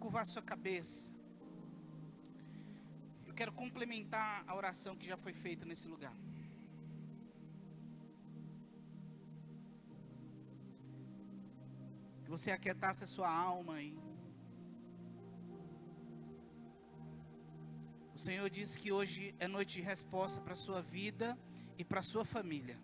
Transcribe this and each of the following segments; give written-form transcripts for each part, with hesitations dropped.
curvar sua cabeça, eu quero complementar a oração que já foi feita nesse lugar. Que você aquietasse a sua alma aí. O Senhor disse que hoje é noite de resposta para a sua vida e para a sua família.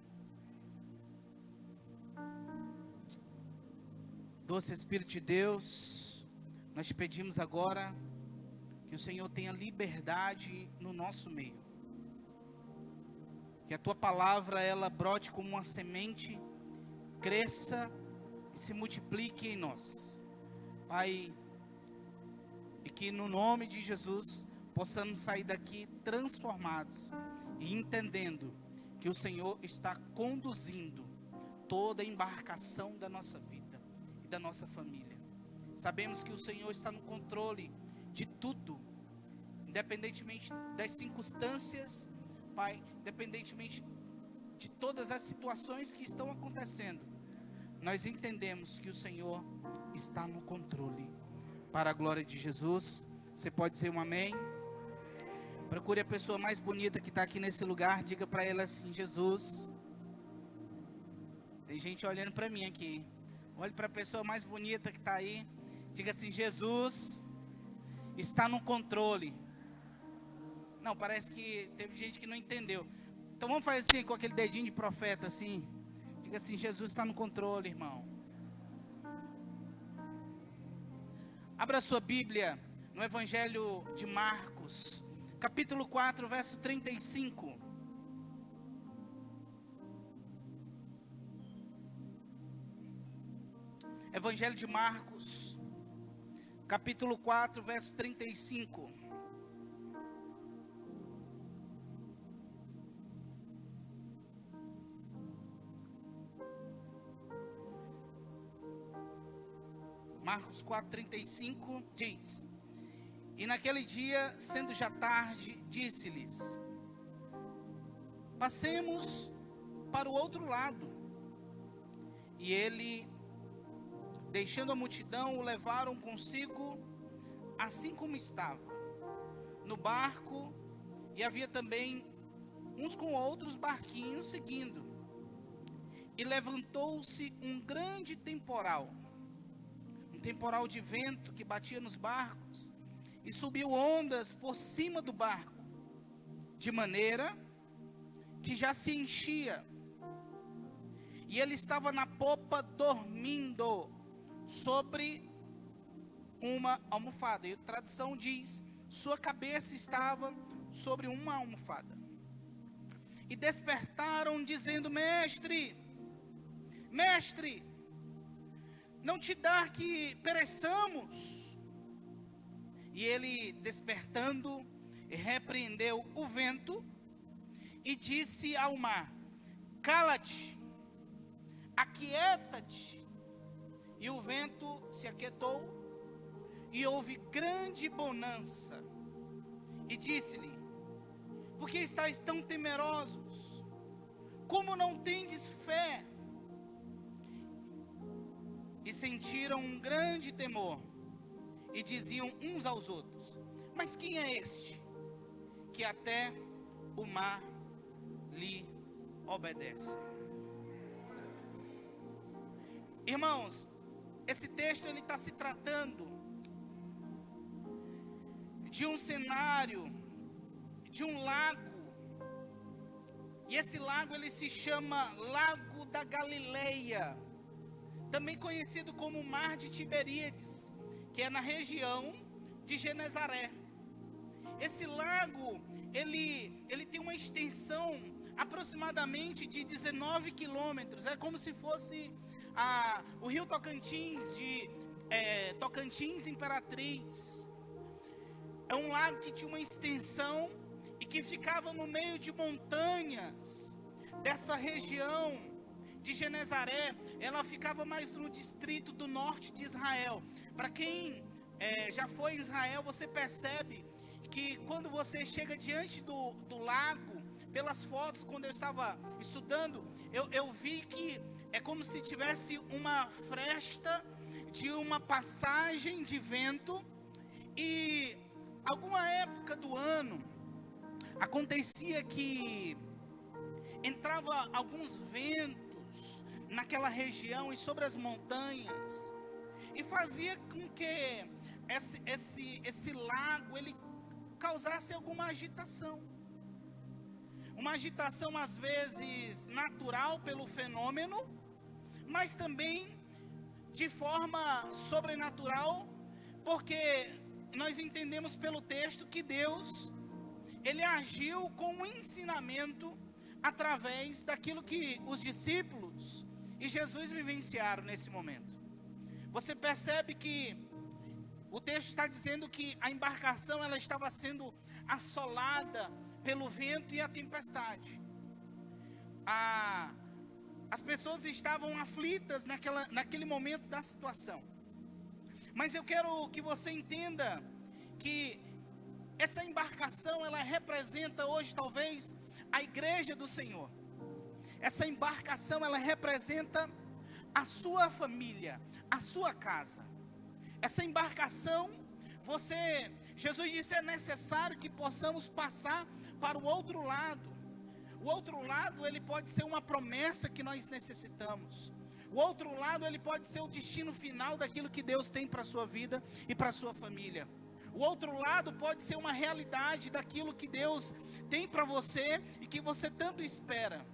Doce Espírito de Deus, nós te pedimos agora que o Senhor tenha liberdade no nosso meio. Que a tua palavra, ela brote como uma semente, cresça e se multiplique em nós. Pai, e que no nome de Jesus possamos sair daqui transformados e entendendo que o Senhor está conduzindo toda a embarcação da nossa vida e da nossa família. Sabemos que o Senhor está no controle de tudo, independentemente das circunstâncias, Pai, independentemente de todas as situações que estão acontecendo. Nós entendemos que o Senhor está no controle. Para a glória de Jesus, você pode dizer um amém? Procure a pessoa mais bonita que está aqui nesse lugar, diga para ela assim: Jesus. Tem gente olhando para mim aqui. Olhe para a pessoa mais bonita que está aí, diga assim: Jesus está no controle. Não, parece que teve gente que não entendeu. Então vamos fazer assim, com aquele dedinho de profeta assim. Diga assim: Jesus está no controle, irmão. Abra sua Bíblia no Evangelho de Marcos, capítulo 4, verso 35. Evangelho de Marcos, capítulo 4, verso 35. Marcos 4:35 diz: E naquele dia, sendo já tarde, disse-lhes: Passemos para o outro lado. E ele, deixando a multidão, o levaram consigo, assim como estava, no barco, e havia também uns com outros barquinhos seguindo. E levantou-se um grande temporal de vento que batia nos barcos, e subiu ondas por cima do barco, de maneira que já se enchia. E ele estava na popa dormindo sobre uma almofada. E a tradução diz: sua cabeça estava sobre uma almofada. E despertaram dizendo: Mestre, Mestre, não te dá que pereçamos? E ele, despertando, repreendeu o vento e disse ao mar: Cala-te, aquieta-te. E o vento se aquietou, e houve grande bonança. E disse-lhe: Por que estáis tão temerosos? Como não tendes fé? E sentiram um grande temor, e diziam uns aos outros: Mas quem é este, que até o mar lhe obedece? Irmãos, esse texto ele está se tratando de um cenário, de um lago. E esse lago ele se chama Lago da Galileia, também conhecido como Mar de Tiberíades, que é na região de Genezaré. Esse lago, ele tem uma extensão aproximadamente de 19 quilômetros. É como se fosse o rio Tocantins, Tocantins Imperatriz. É um lago que tinha uma extensão e que ficava no meio de montanhas dessa região de Genezaré. Ela ficava mais no distrito do norte de Israel. Para quem já foi em Israel, você percebe que quando você chega diante do lago, pelas fotos, quando eu estava estudando, eu vi que é como se tivesse uma fresta de uma passagem de vento, e alguma época do ano acontecia que entrava alguns ventos naquela região e sobre as montanhas, e fazia com que esse lago ele causasse alguma agitação. Uma agitação às vezes natural pelo fenômeno, mas também de forma sobrenatural, porque nós entendemos pelo texto que Deus, ele agiu com um ensinamento através daquilo que os discípulos e Jesus vivenciaram nesse momento. Você percebe que o texto está dizendo que a embarcação ela estava sendo assolada pelo vento e a tempestade. As pessoas estavam aflitas naquele momento da situação. Mas eu quero que você entenda que essa embarcação ela representa hoje talvez a igreja do Senhor. Essa embarcação ela representa a sua família, a sua casa. Essa embarcação, Jesus disse, é necessário que possamos passar para o outro lado. O outro lado, ele pode ser uma promessa que nós necessitamos. O outro lado, ele pode ser o destino final daquilo que Deus tem para a sua vida e para a sua família. O outro lado pode ser uma realidade daquilo que Deus tem para você e que você tanto espera.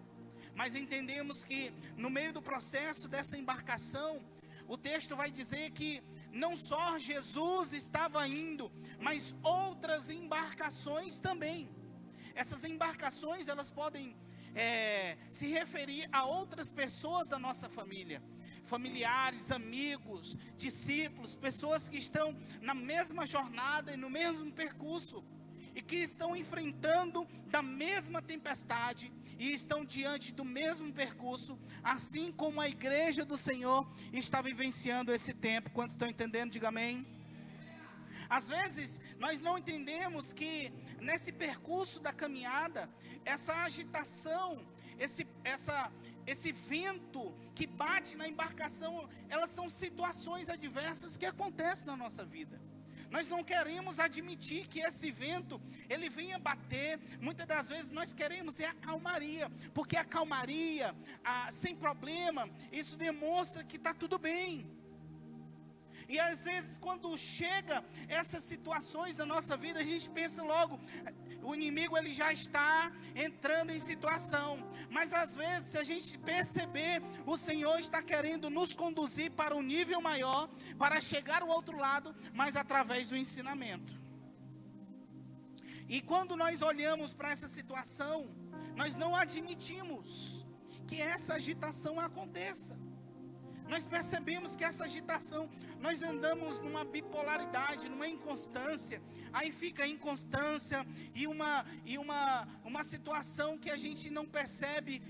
Mas entendemos que no meio do processo dessa embarcação, o texto vai dizer que não só Jesus estava indo, mas outras embarcações também. Essas embarcações, elas podem se referir a outras pessoas da nossa família. Familiares, amigos, discípulos, pessoas que estão na mesma jornada e no mesmo percurso. E que estão enfrentando da mesma tempestade e estão diante do mesmo percurso, assim como a igreja do Senhor está vivenciando esse tempo. Quantos estão entendendo? Diga amém. Às vezes, nós não entendemos que nesse percurso da caminhada, essa agitação, esse vento que bate na embarcação, elas são situações adversas que acontecem na nossa vida. Nós não queremos admitir que esse vento, ele venha bater. Muitas das vezes nós queremos a calmaria, porque a calmaria, sem problema, isso demonstra que está tudo bem. E às vezes quando chega essas situações na nossa vida, a gente pensa logo, o inimigo ele já está entrando em situação. Mas às vezes, se a gente perceber, o Senhor está querendo nos conduzir para um nível maior, para chegar ao outro lado, mas através do ensinamento. E quando nós olhamos para essa situação, nós não admitimos que essa agitação aconteça. Nós percebemos que essa agitação, nós andamos numa bipolaridade, numa inconstância. Aí fica a inconstância e uma situação que a gente não percebe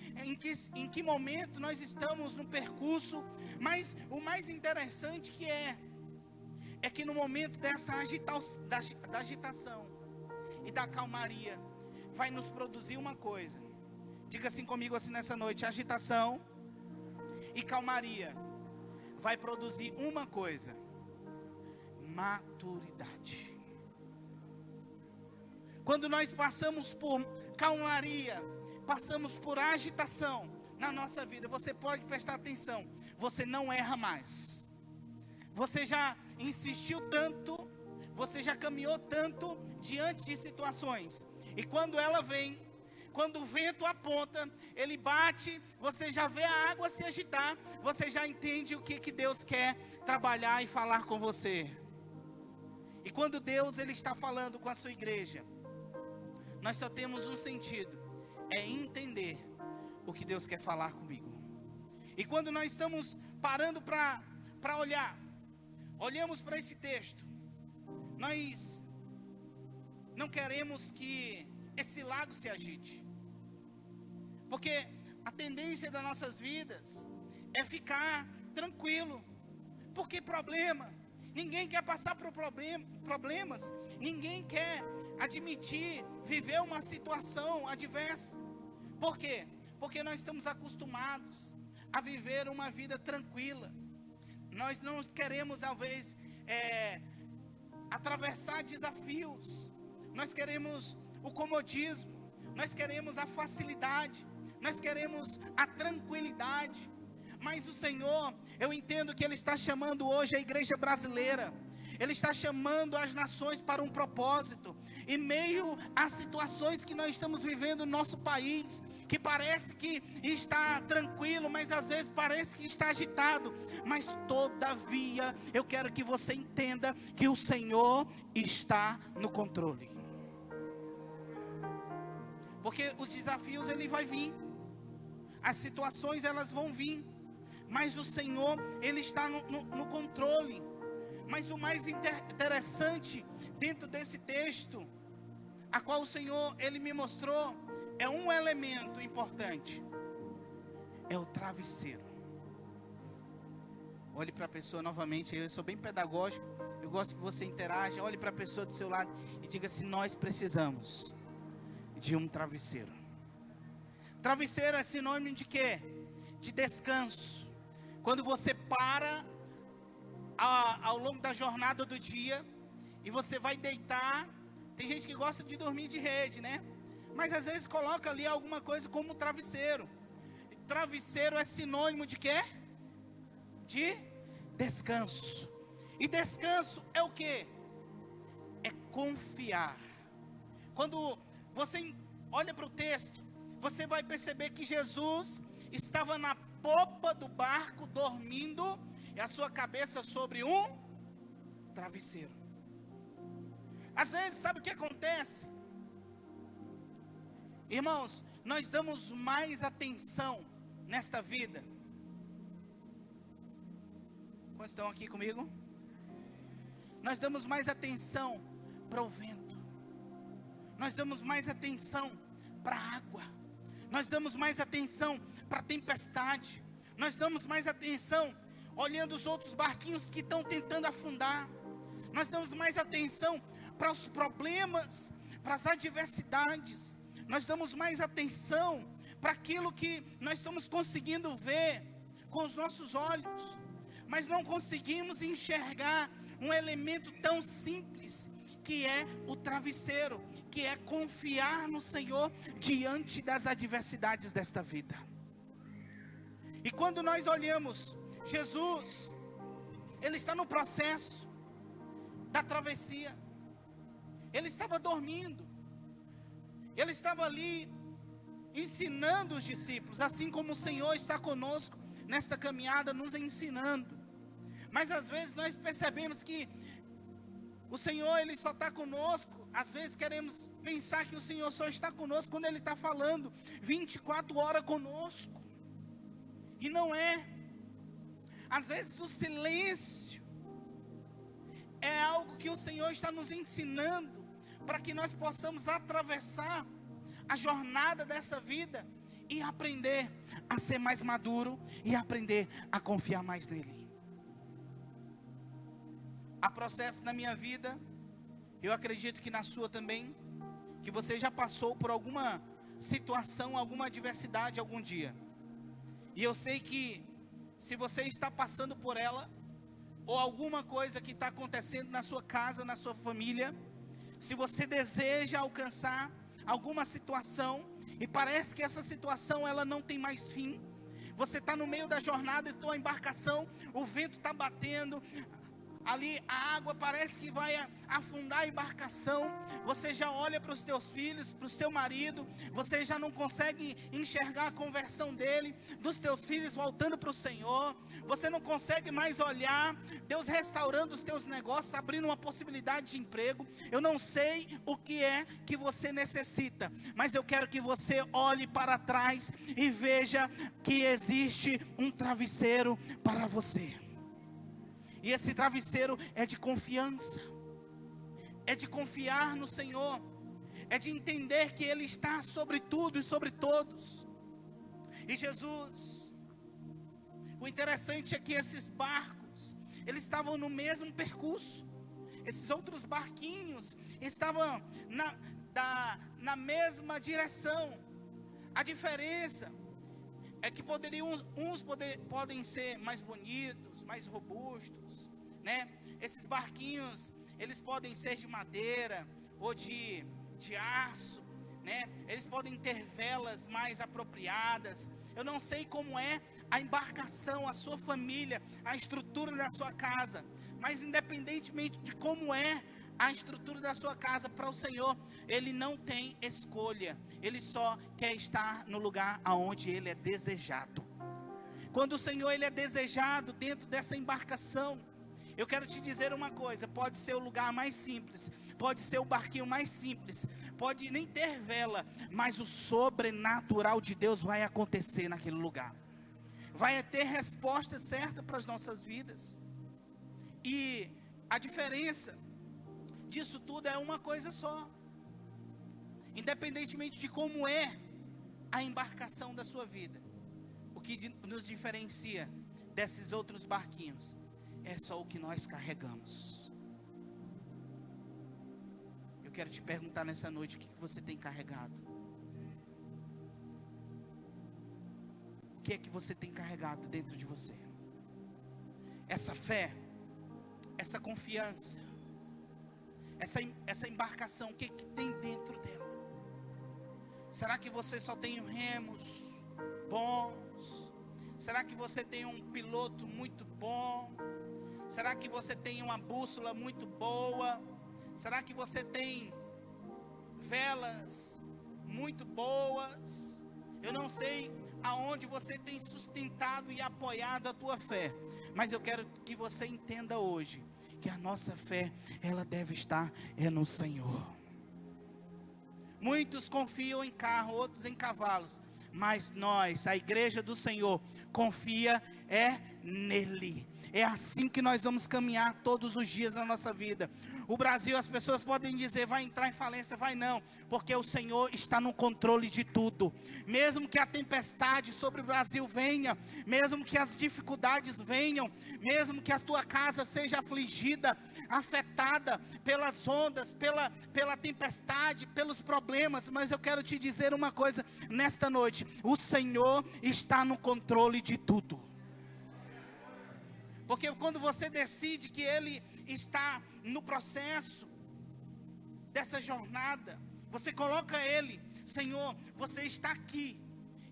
em que momento nós estamos no percurso. Mas o mais interessante é que no momento dessa da agitação e da calmaria, vai nos produzir uma coisa. Diga assim comigo assim nessa noite: agitação e calmaria vai produzir uma coisa: maturidade. Quando nós passamos por calmaria, passamos por agitação na nossa vida, você pode prestar atenção, você não erra mais. Você já insistiu tanto, você já caminhou tanto diante de situações, e quando ela vem, quando o vento aponta, ele bate, você já vê a água se agitar, você já entende o que Deus quer trabalhar e falar com você. E quando Deus ele está falando com a sua igreja, nós só temos um sentido, é entender o que Deus quer falar comigo. E quando nós estamos parando para olhamos para esse texto, nós não queremos que esse lago se agite, porque a tendência das nossas vidas é ficar tranquilo. Porque problema, ninguém quer passar por problemas, ninguém quer admitir, viver uma situação adversa. Por quê? Porque nós estamos acostumados a viver uma vida tranquila. Nós não queremos, talvez, atravessar desafios. Nós queremos o comodismo. Nós queremos a facilidade. Nós queremos a tranquilidade. Mas o Senhor, eu entendo que Ele está chamando hoje a igreja brasileira. Ele está chamando as nações para um propósito. Em meio às situações que nós estamos vivendo no nosso país, que parece que está tranquilo, mas às vezes parece que está agitado. Mas todavia, eu quero que você entenda que o Senhor está no controle. Porque os desafios, Ele vai vir. As situações, elas vão vir. Mas o Senhor, Ele está no controle. Mas o mais interessante dentro desse texto, a qual o Senhor, Ele me mostrou, é um elemento importante. É o travesseiro. Olhe para a pessoa novamente, eu sou bem pedagógico, eu gosto que você interaja. Olhe para a pessoa do seu lado e diga assim: nós precisamos de um travesseiro. Travesseiro é sinônimo de quê? De descanso. Quando você para ao longo da jornada do dia e você vai deitar, tem gente que gosta de dormir de rede, né? Mas às vezes coloca ali alguma coisa como travesseiro. Travesseiro é sinônimo de quê? De descanso. E descanso é o quê? É confiar. Quando você olha para o texto, você vai perceber que Jesus estava na popa do barco dormindo e a sua cabeça sobre um travesseiro. Às vezes, sabe o que acontece? Irmãos, nós damos mais atenção nesta vida. Quantos estão aqui comigo? Nós damos mais atenção para o vento. Nós damos mais atenção para a água. Nós damos mais atenção para a tempestade. Nós damos mais atenção olhando os outros barquinhos que estão tentando afundar. Nós damos mais atenção para os problemas, para as adversidades. Nós damos mais atenção para aquilo que nós estamos conseguindo ver com os nossos olhos, mas não conseguimos enxergar um elemento tão simples, que é o travesseiro, que é confiar no Senhor diante das adversidades desta vida. E quando nós olhamos Jesus, Ele está no processo da travessia. Ele estava dormindo. Ele estava ali ensinando os discípulos, assim como o Senhor está conosco nesta caminhada, nos ensinando. Mas às vezes nós percebemos que o Senhor, Ele só está conosco. Às vezes queremos pensar que o Senhor só está conosco quando Ele está falando 24 horas conosco. E não é. Às vezes o silêncio é algo que o Senhor está nos ensinando, para que nós possamos atravessar a jornada dessa vida e aprender a ser mais maduro e aprender a confiar mais nele. Há processos na minha vida, eu acredito que na sua também, que você já passou por alguma situação, alguma adversidade algum dia. E eu sei que se você está passando por ela, ou alguma coisa que está acontecendo na sua casa, na sua família, se você deseja alcançar alguma situação, e parece que essa situação ela não tem mais fim, você está no meio da jornada e tua embarcação, o vento está batendo, ali a água parece que vai afundar a embarcação, você já olha para os teus filhos, para o seu marido, você já não consegue enxergar a conversão dele, dos teus filhos voltando para o Senhor, você não consegue mais olhar Deus restaurando os teus negócios, abrindo uma possibilidade de emprego. Eu não sei o que é que você necessita, mas eu quero que você olhe para trás e veja que existe um travesseiro para você. E esse travesseiro é de confiança, é de confiar no Senhor, é de entender que Ele está sobre tudo e sobre todos. E Jesus, o interessante é que esses barcos, eles estavam no mesmo percurso. Esses outros barquinhos estavam na mesma direção. A diferença é que podem ser mais bonitos, mais robustos, né? Esses barquinhos, eles podem ser de madeira ou de aço, né? Eles podem ter velas mais apropriadas. Eu não sei como é a embarcação, a sua família, a estrutura da sua casa, mas independentemente de como é a estrutura da sua casa, para o Senhor, Ele não tem escolha. Ele só quer estar no lugar aonde Ele é desejado. Quando o Senhor Ele é desejado dentro dessa embarcação, eu quero te dizer uma coisa: pode ser o lugar mais simples, pode ser o barquinho mais simples, pode nem ter vela, mas o sobrenatural de Deus vai acontecer naquele lugar. Vai ter resposta certa para as nossas vidas. E a diferença disso tudo é uma coisa só. Independentemente de como é a embarcação da sua vida, o que nos diferencia desses outros barquinhos é só o que nós carregamos. Eu quero te perguntar nessa noite: o que você tem carregado? O que é que você tem carregado dentro de você? Essa fé, essa confiança, essa embarcação, o que tem dentro dela? Será que você só tem remos bons? Será que você tem um piloto muito bom? Será que você tem uma bússola muito boa? Será que você tem velas muito boas? Eu não sei aonde você tem sustentado e apoiado a tua fé, mas eu quero que você entenda hoje que a nossa fé, ela deve estar no Senhor. Muitos confiam em carro, outros em cavalos, mas nós, a igreja do Senhor, confia nele. É assim que nós vamos caminhar todos os dias na nossa vida. O Brasil, as pessoas podem dizer, vai entrar em falência, vai não, porque o Senhor está no controle de tudo. Mesmo que a tempestade sobre o Brasil venha, mesmo que as dificuldades venham, mesmo que a tua casa seja afligida, afetada pelas ondas, pela tempestade, pelos problemas, mas eu quero te dizer uma coisa nesta noite: o Senhor está no controle de tudo. Porque quando você decide que Ele está no processo dessa jornada, você coloca Ele: Senhor, você está aqui,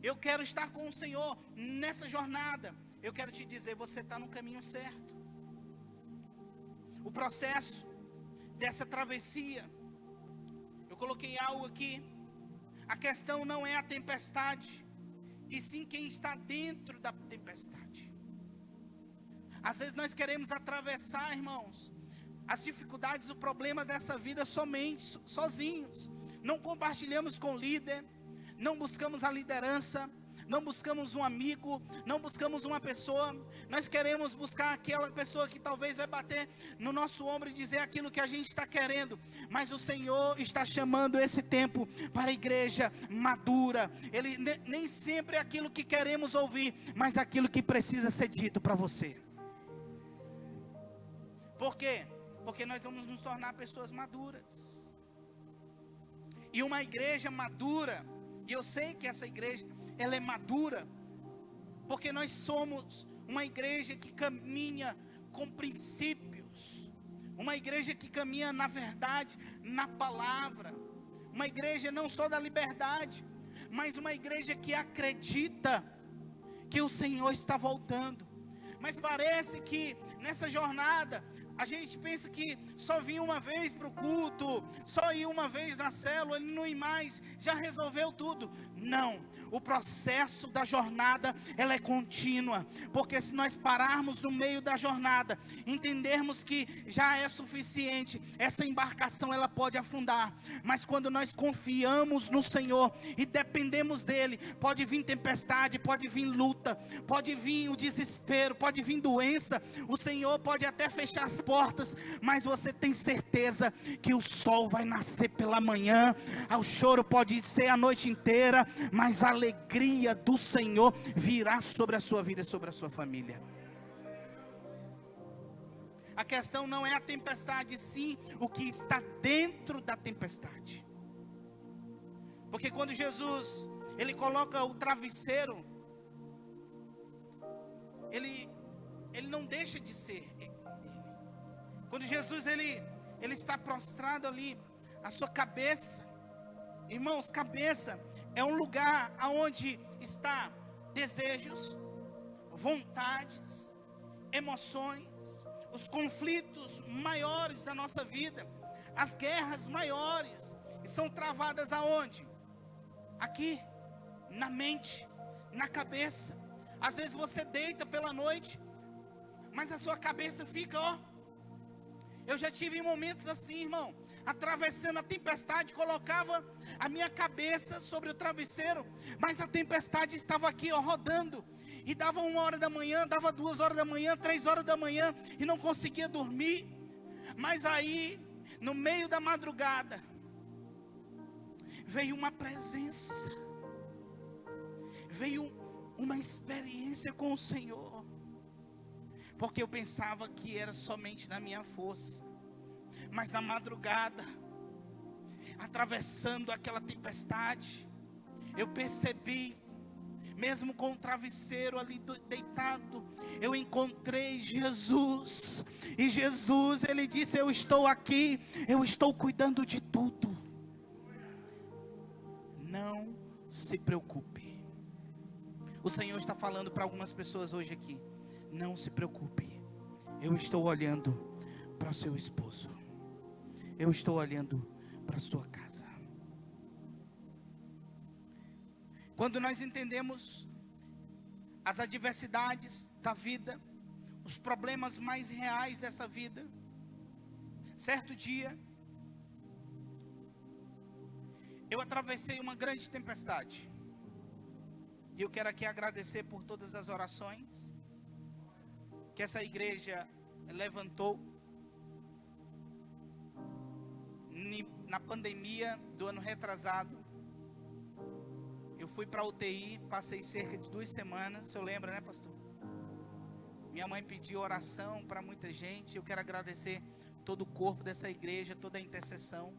eu quero estar com o Senhor nessa jornada. Eu quero te dizer, você está no caminho certo. O processo dessa travessia, eu coloquei algo aqui: a questão não é a tempestade, e sim quem está dentro da tempestade. Às vezes nós queremos atravessar, irmãos, as dificuldades, o problema dessa vida sozinhos. Não compartilhamos com o líder, não buscamos a liderança, não buscamos um amigo, não buscamos uma pessoa. Nós queremos buscar aquela pessoa que talvez vai bater no nosso ombro e dizer aquilo que a gente está querendo. Mas o Senhor está chamando esse tempo para a igreja madura. Ele nem sempre é aquilo que queremos ouvir, mas aquilo que precisa ser dito para você. Por quê? Porque nós vamos nos tornar pessoas maduras. E uma igreja madura, e eu sei que essa igreja, ela é madura, porque nós somos uma igreja que caminha com princípios, uma igreja que caminha na verdade, na palavra, uma igreja não só da liberdade, mas uma igreja que acredita que o Senhor está voltando. Mas parece que nessa jornada, a gente pensa que só vir uma vez para o culto, só ir uma vez na célula, não ir mais, já resolveu tudo. Não, o processo da jornada, ela é contínua, porque se nós pararmos no meio da jornada, entendermos que já é suficiente, essa embarcação ela pode afundar. Mas quando nós confiamos no Senhor e dependemos dEle, pode vir tempestade, pode vir luta, pode vir o desespero, pode vir doença, o Senhor pode até fechar as portas, mas você tem certeza que o sol vai nascer pela manhã, o choro pode ser a noite inteira, mas a alegria do Senhor virá sobre a sua vida e sobre a sua família. A questão não é a tempestade, sim o que está dentro da tempestade. Porque quando Jesus, Ele coloca o travesseiro, Ele ele não deixa de ser ele. Quando Jesus ele está prostrado ali, a sua cabeça, irmãos, cabeça é um lugar aonde está desejos, vontades, emoções, os conflitos maiores da nossa vida, as guerras maiores, e são travadas aonde? Aqui, na mente, na cabeça. Às vezes você deita pela noite, mas a sua cabeça fica, ó. Eu já tive momentos assim, irmão, atravessando a tempestade, colocava a minha cabeça sobre o travesseiro, mas a tempestade estava aqui, ó, rodando. E dava 1h da manhã, dava 2h da manhã, 3h da manhã, e não conseguia dormir. Mas aí, no meio da madrugada, veio uma presença, veio uma experiência com o Senhor. Porque eu pensava que era somente na minha força. Mas na madrugada, atravessando aquela tempestade, eu percebi, mesmo com o travesseiro ali deitado, eu encontrei Jesus. E Jesus, ele disse: eu estou aqui, eu estou cuidando de tudo. Não se preocupe. O Senhor está falando para algumas pessoas hoje aqui: não se preocupe, eu estou olhando para o seu esposo, eu estou olhando para a sua casa. Quando nós entendemos as adversidades da vida, os problemas mais reais dessa vida, certo dia, eu atravessei uma grande tempestade. E eu quero aqui agradecer por todas as orações que essa igreja levantou na pandemia do ano retrasado. Eu fui para a UTI, passei cerca de 2 semanas, o senhor lembra, né, pastor? Minha mãe pediu oração para muita gente. Eu quero agradecer todo o corpo dessa igreja, toda a intercessão.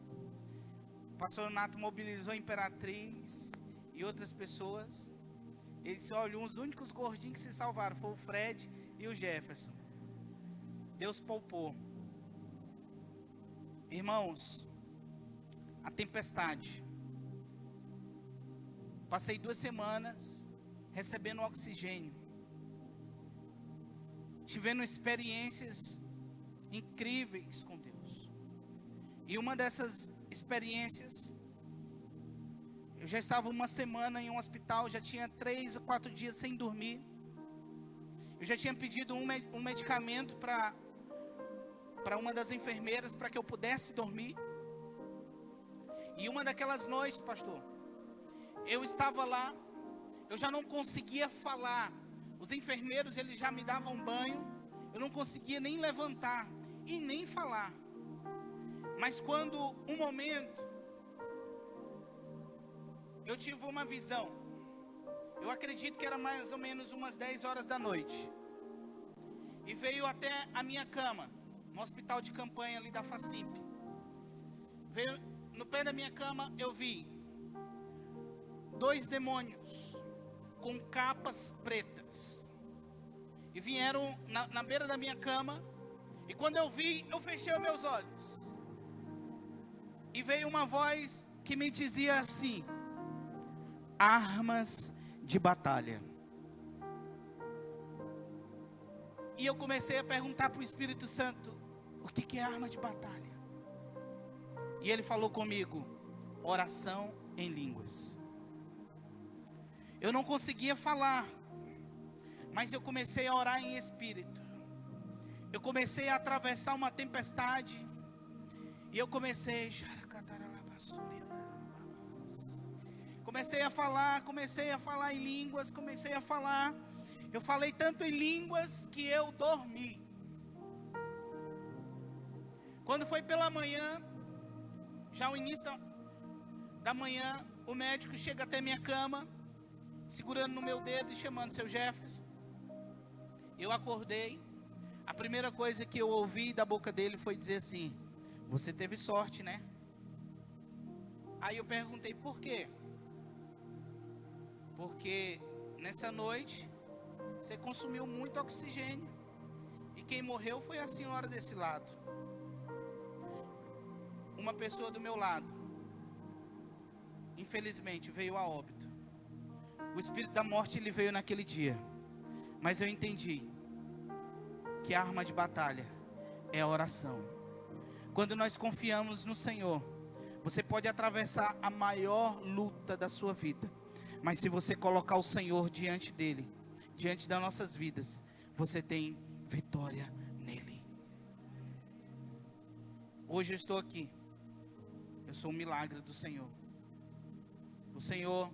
O pastor Nato mobilizou a Imperatriz e outras pessoas. Ele disse: olha, os únicos gordinhos que se salvaram foi o Fred e o Jefferson. Deus poupou. Irmãos, a tempestade. Passei 2 semanas recebendo oxigênio, tivendo experiências incríveis com Deus. E uma dessas experiências, eu já estava 1 semana em um hospital, já tinha 3 ou 4 dias sem dormir. Eu já tinha pedido um medicamento para uma das enfermeiras para que eu pudesse dormir. E uma daquelas noites, pastor, eu estava lá, eu já não conseguia falar. Os enfermeiros, eles já me davam banho, eu não conseguia nem levantar e nem falar. Mas quando um momento, eu tive uma visão. Eu acredito que era mais ou menos umas 10 horas da noite. E veio até a minha cama, no hospital de campanha ali da Facimp. Veio no pé da minha cama, eu vi 2 demônios com capas pretas. E vieram na beira da minha cama. E quando eu vi, eu fechei os meus olhos. E veio uma voz que me dizia assim: armas de batalha. E eu comecei a perguntar para o Espírito Santo: o que é arma de batalha? E ele falou comigo: oração em línguas. Eu não conseguia falar, mas eu comecei a orar em espírito. Eu comecei a atravessar uma tempestade. E eu comecei a falar em línguas, Eu falei tanto em línguas que eu dormi. Quando foi pela manhã, já o início da manhã, o médico chega até minha cama, segurando no meu dedo e chamando: seu Jefferson. Eu acordei. A primeira coisa que eu ouvi da boca dele foi dizer assim: você teve sorte, né? Aí eu perguntei: por quê? Porque nessa noite você consumiu muito oxigênio. quem morreu foi a senhora desse lado. Uma pessoa do meu lado, infelizmente, veio a óbito. O espírito da morte, ele veio naquele dia. Mas eu entendi que a arma de batalha é a oração. Quando nós confiamos no Senhor, você pode atravessar a maior luta da sua vida, mas se você colocar o Senhor diante dele, diante das nossas vidas, você tem vitória nele. Hoje eu estou aqui. Eu sou um milagre do Senhor. O Senhor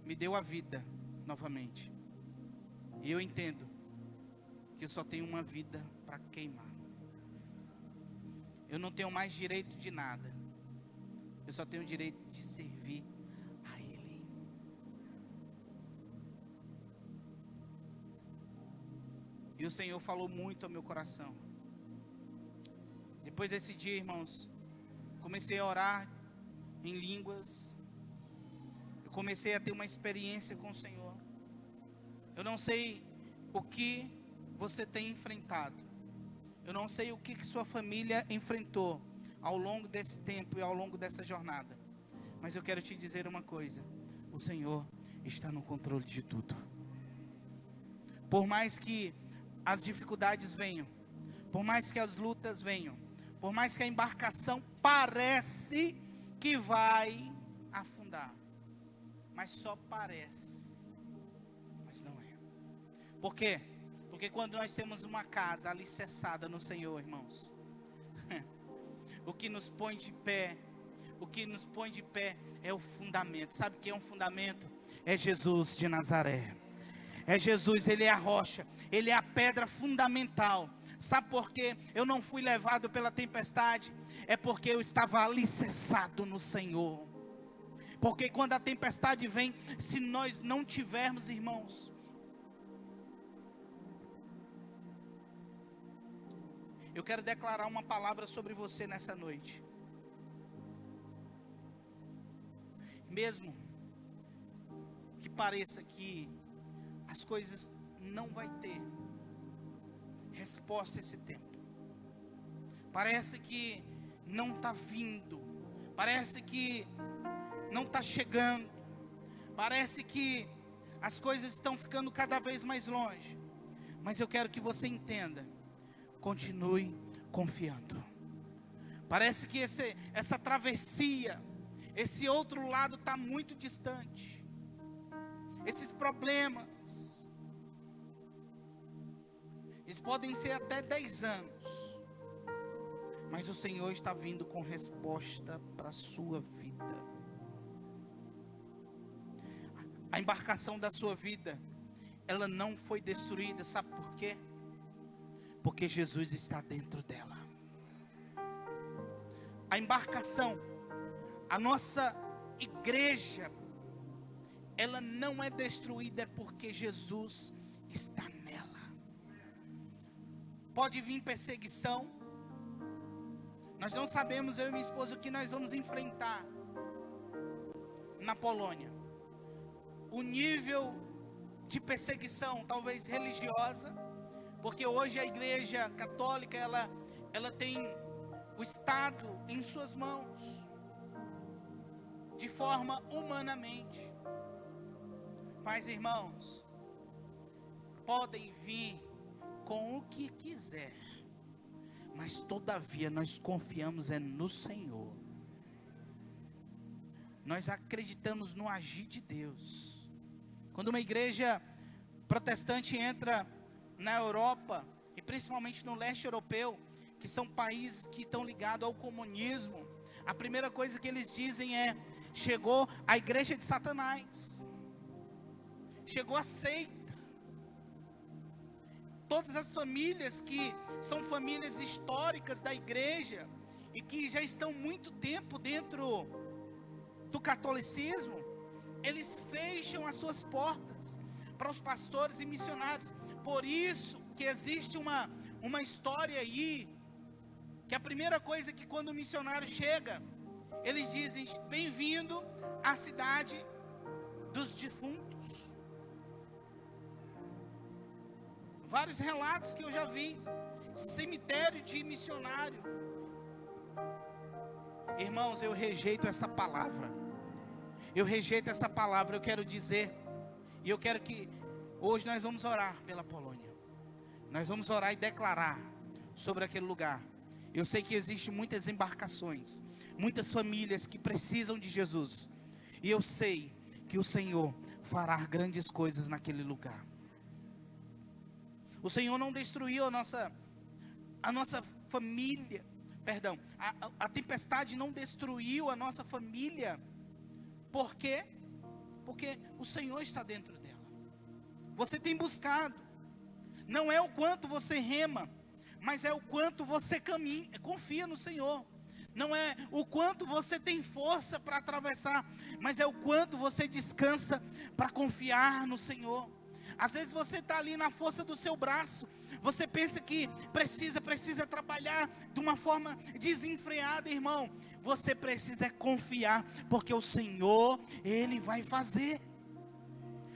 me deu a vida novamente. E eu entendo que eu só tenho uma vida para queimar. Eu não tenho mais direito de nada. Eu só tenho o direito de servir a Ele. E o Senhor falou muito ao meu coração. Depois desse dia, irmãos, comecei a orar em línguas. Eu comecei a ter uma experiência com o Senhor. Eu não sei o que você tem enfrentado. Eu não sei o que sua família enfrentou ao longo desse tempo e ao longo dessa jornada. Mas eu quero te dizer uma coisa. O Senhor está no controle de tudo. Por mais que as dificuldades venham, por mais que as lutas venham, por mais que a embarcação parece que vai afundar, mas só parece, mas não é. Por quê? Porque quando nós temos uma casa alicerçada no Senhor, irmãos, o que nos põe de pé, é o fundamento. Sabe o que é um fundamento? É Jesus de Nazaré. É Jesus, Ele é a rocha, Ele é a pedra fundamental. Sabe por quê? Eu não fui levado pela tempestade, é porque eu estava alicerçado no Senhor. Porque quando a tempestade vem, se nós não tivermos, irmãos, eu quero declarar uma palavra sobre você nessa noite. Mesmo que pareça que as coisas não vai ter resposta esse tempo. Parece que não está vindo. Parece que não está chegando. Parece que as coisas estão ficando cada vez mais longe. Mas eu quero que você entenda. Continue confiando. Parece que essa travessia, esse outro lado está muito distante. Esses problemas, eles podem ser até 10 anos. Mas o Senhor está vindo com resposta para a sua vida. A embarcação da sua vida, ela não foi destruída, sabe por quê? Porque Jesus está dentro dela. A embarcação, a nossa igreja, ela não é destruída, é porque Jesus está nela. Pode vir perseguição. Nós não sabemos, eu e minha esposa, o que nós vamos enfrentar na Polônia. O nível de perseguição, talvez religiosa, porque hoje a igreja católica, ela tem o Estado em suas mãos, de forma humanamente. Mas irmãos, podem vir com o que quiser, mas todavia nós confiamos no Senhor. Nós acreditamos no agir de Deus. Quando uma igreja protestante entra na Europa, e principalmente no leste europeu, que são países que estão ligados ao comunismo, a primeira coisa que eles dizem é: chegou a igreja de Satanás, chegou a seita. Todas as famílias que são famílias históricas da igreja, e que já estão muito tempo dentro do catolicismo, eles fecham as suas portas para os pastores e missionários. Por isso que existe uma história aí, que a primeira coisa que quando o missionário chega, eles dizem: bem-vindo à cidade dos defuntos. Vários relatos que eu já vi, cemitério de missionário. Irmãos, eu rejeito essa palavra. Eu rejeito essa palavra. Eu quero dizer, e eu quero que hoje nós vamos orar pela Polônia. Nós vamos orar e declarar sobre aquele lugar. Eu sei que existem muitas embarcações, muitas famílias que precisam de Jesus. E eu sei que o Senhor fará grandes coisas naquele lugar. O Senhor não destruiu a nossa família. Perdão, a tempestade não destruiu a nossa família. Por quê? Porque o Senhor está dentro dela. Você tem buscado. Não é o quanto você rema, mas é o quanto você caminha, confia no Senhor. Não é o quanto você tem força para atravessar, mas é o quanto você descansa para confiar no Senhor. Às vezes você está ali na força do seu braço, você pensa que precisa trabalhar de uma forma desenfreada, irmão. Você precisa confiar, porque o Senhor, Ele vai fazer.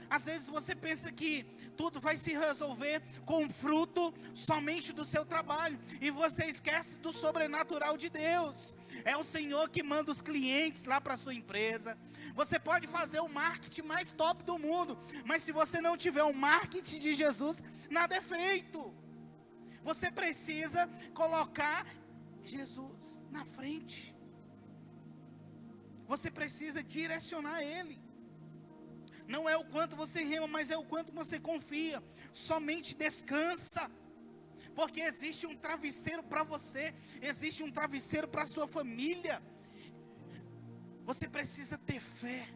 Às vezes você pensa que tudo vai se resolver com fruto somente do seu trabalho, e você esquece do sobrenatural de Deus. É o Senhor que manda os clientes lá para a sua empresa. Você pode fazer o marketing mais top do mundo, mas se você não tiver o marketing de Jesus, nada é feito. Você precisa colocar Jesus na frente. Você precisa direcionar Ele. Não é o quanto você rema, mas é o quanto você confia. Somente descansa. Porque existe um travesseiro para você. Existe um travesseiro para a sua família. Você precisa ter fé.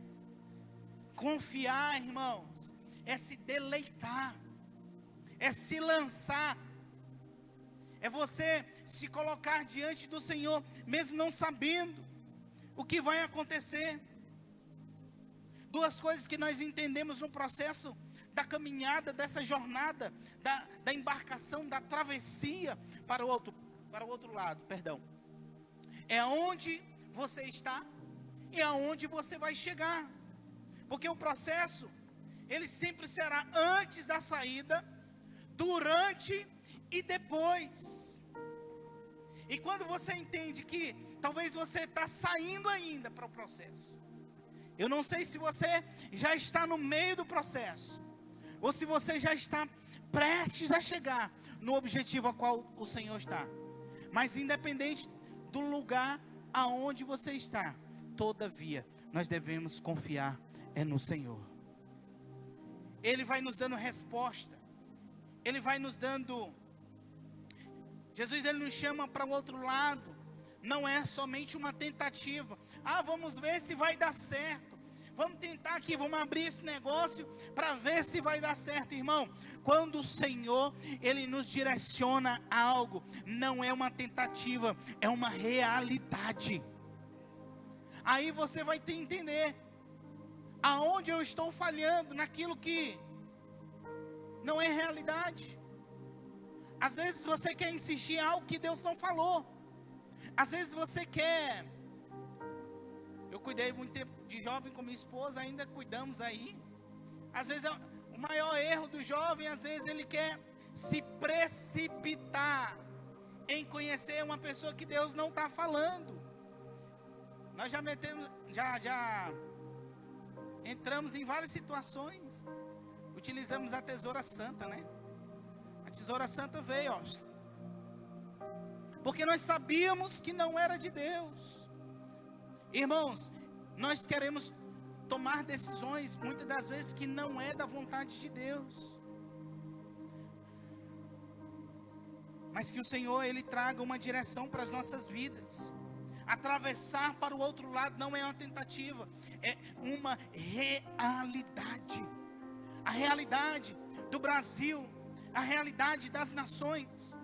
Confiar, irmãos, é se deleitar. É se lançar. É você se colocar diante do Senhor, mesmo não sabendo o que vai acontecer. Duas coisas que nós entendemos no processo da caminhada, dessa jornada, da embarcação, da travessia para o outro lado, perdão. É aonde você está e aonde você vai chegar. Porque o processo, ele sempre será antes da saída, durante e depois. E quando você entende que talvez você está saindo ainda para o processo. Eu não sei se você já está no meio do processo, ou se você já está prestes a chegar no objetivo a qual o Senhor está. Mas independente do lugar aonde você está, todavia, nós devemos confiar no Senhor. Ele vai nos dando resposta. Ele vai nos dando. Jesus, Ele nos chama para o outro lado. Não é somente uma tentativa. Vamos ver se vai dar certo. Vamos tentar aqui, vamos abrir esse negócio para ver se vai dar certo, irmão. Quando o Senhor, Ele nos direciona a algo, não é uma tentativa, é uma realidade. Aí você vai ter que entender aonde eu estou falhando, naquilo que não é realidade. Às vezes você quer insistir em algo que Deus não falou. Às vezes você quer. Eu cuidei muito tempo de jovem com minha esposa, ainda cuidamos aí. Às vezes o maior erro do jovem, às vezes ele quer se precipitar em conhecer uma pessoa que Deus não está falando. Nós já entramos em várias situações. Utilizamos a tesoura santa, né? A tesoura santa veio, ó. Porque nós sabíamos que não era de Deus. Irmãos, nós queremos tomar decisões, muitas das vezes, que não é da vontade de Deus. Mas que o Senhor, Ele traga uma direção para as nossas vidas. Atravessar para o outro lado não é uma tentativa, é uma realidade. A realidade do Brasil, a realidade das nações.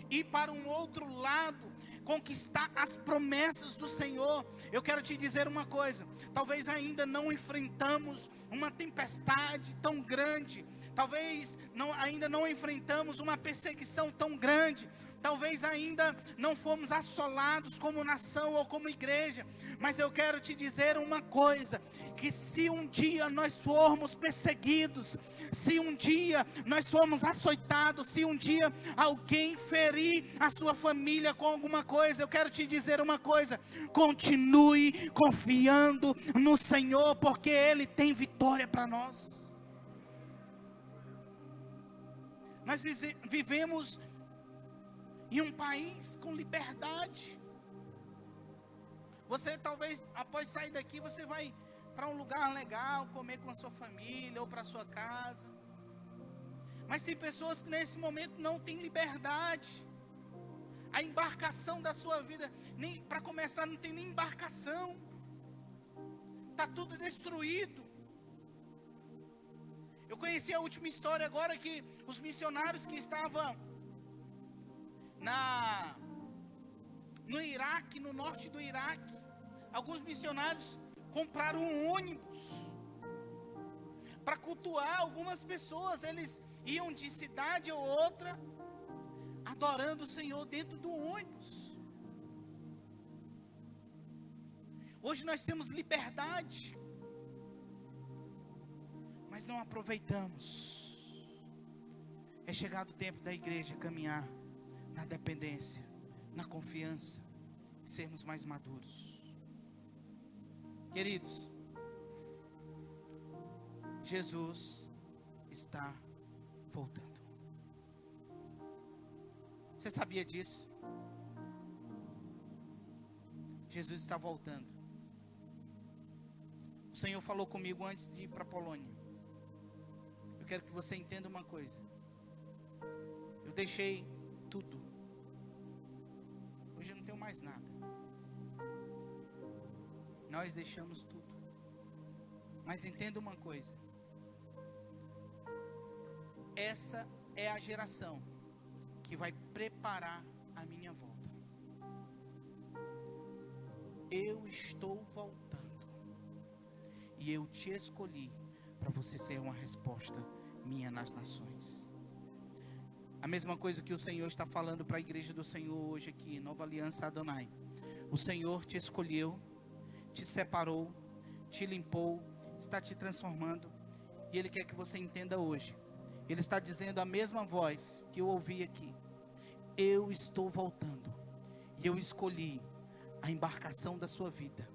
Ir para um outro lado, conquistar as promessas do Senhor. Eu quero te dizer uma coisa, talvez ainda não enfrentamos uma tempestade tão grande, talvez ainda não enfrentamos uma perseguição tão grande, talvez ainda não fomos assolados como nação ou como igreja, mas eu quero te dizer uma coisa, que se um dia nós formos perseguidos, se um dia nós formos açoitados, se um dia alguém ferir a sua família com alguma coisa, eu quero te dizer uma coisa: continue confiando no Senhor, porque Ele tem vitória para nós. Nós vivemos em um país com liberdade. Você talvez, após sair daqui, você vai para um lugar legal, comer com a sua família, ou para a sua casa. Mas tem pessoas que nesse momento não têm liberdade. A embarcação da sua vida, nem para começar, não tem nem embarcação. Está tudo destruído. Eu conheci a última história agora, que os missionários que estavam no Iraque, no norte do Iraque, alguns missionários compraram um ônibus para cultuar algumas pessoas. Eles iam de cidade ou outra, adorando o Senhor dentro do ônibus. Hoje nós temos liberdade, mas não aproveitamos. É chegado o tempo da igreja caminhar na dependência, na confiança, sermos mais maduros. Queridos, Jesus está voltando. Você sabia disso? Jesus está voltando. O Senhor falou comigo antes de ir para a Polônia. Eu quero que você entenda uma coisa. Eu deixei tudo. Hoje eu não tenho mais nada. Nós deixamos tudo. Mas entenda uma coisa. Essa é a geração que vai preparar a minha volta. Eu estou voltando. E eu te escolhi para você ser uma resposta minha nas nações. A mesma coisa que o Senhor está falando para a igreja do Senhor hoje aqui, Nova Aliança Adonai. O Senhor te escolheu, te separou, te limpou, está te transformando. E Ele quer que você entenda hoje. Ele está dizendo a mesma voz que eu ouvi aqui. Eu estou voltando. E eu escolhi a embarcação da sua vida.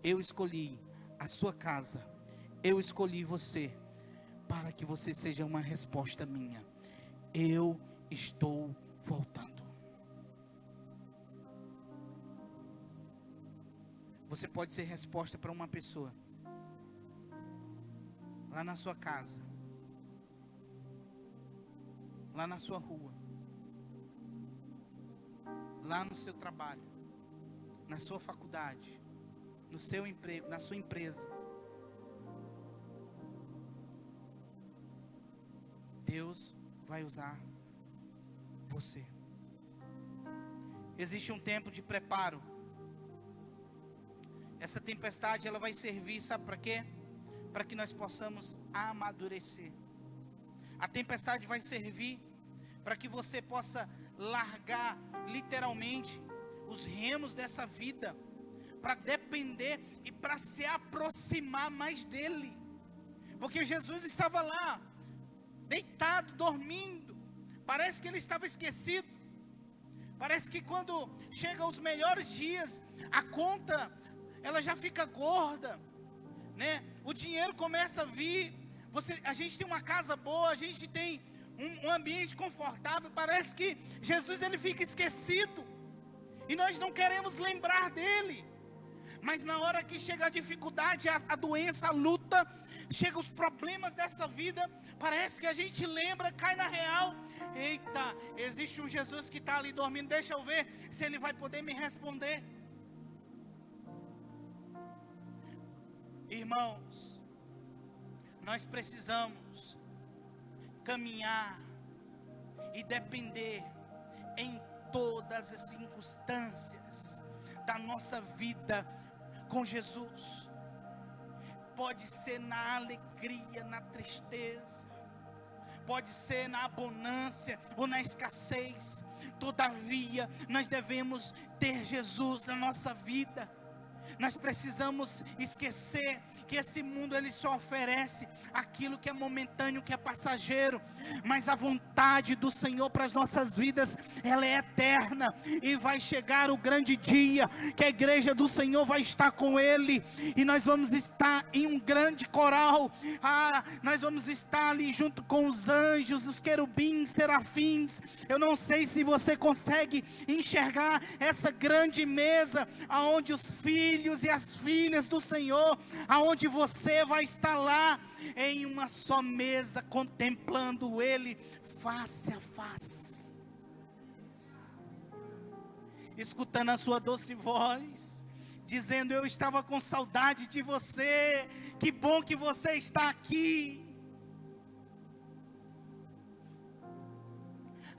Eu escolhi a sua casa. Eu escolhi você para que você seja uma resposta minha. Eu estou voltando. Você pode ser resposta para uma pessoa lá na sua casa, lá na sua rua, lá no seu trabalho, na sua faculdade, no seu emprego, na sua empresa. Deus vai usar você. Existe um tempo de preparo. Essa tempestade, ela vai servir, sabe para quê? Para que nós possamos amadurecer. A tempestade vai servir para que você possa largar literalmente os remos dessa vida, para depender e para se aproximar mais dele. Porque Jesus estava lá, deitado, dormindo. Parece que ele estava esquecido. Parece que quando chegam os melhores dias, a conta, ela já fica gorda, né? O dinheiro começa a vir. A gente tem uma casa boa, a gente tem um ambiente confortável. Parece que Jesus, ele fica esquecido. E nós não queremos lembrar dele. Mas na hora que chega a dificuldade, a doença, a luta, chega os problemas dessa vida, parece que a gente lembra, cai na real. Eita, existe um Jesus que está ali dormindo, deixa eu ver se ele vai poder me responder. Irmãos, nós precisamos caminhar e depender em todas as circunstâncias da nossa vida com Jesus. Pode ser na alegria, na tristeza, pode ser na abundância ou na escassez, Todavia, nós devemos ter Jesus na nossa vida. Nós precisamos esquecer que esse mundo ele só oferece aquilo que é momentâneo, que é passageiro, mas a vontade do Senhor para as nossas vidas, ela é eterna, e vai chegar o grande dia, que a igreja do Senhor vai estar com Ele, e nós vamos estar em um grande coral, nós vamos estar ali junto com os anjos, os querubins, serafins. Eu não sei se você consegue enxergar essa grande mesa, aonde os filhos e as filhas do Senhor, aonde você vai estar lá, em uma só mesa, contemplando Ele, face a face, escutando a sua doce voz, dizendo: eu estava com saudade de você, que bom que você está aqui.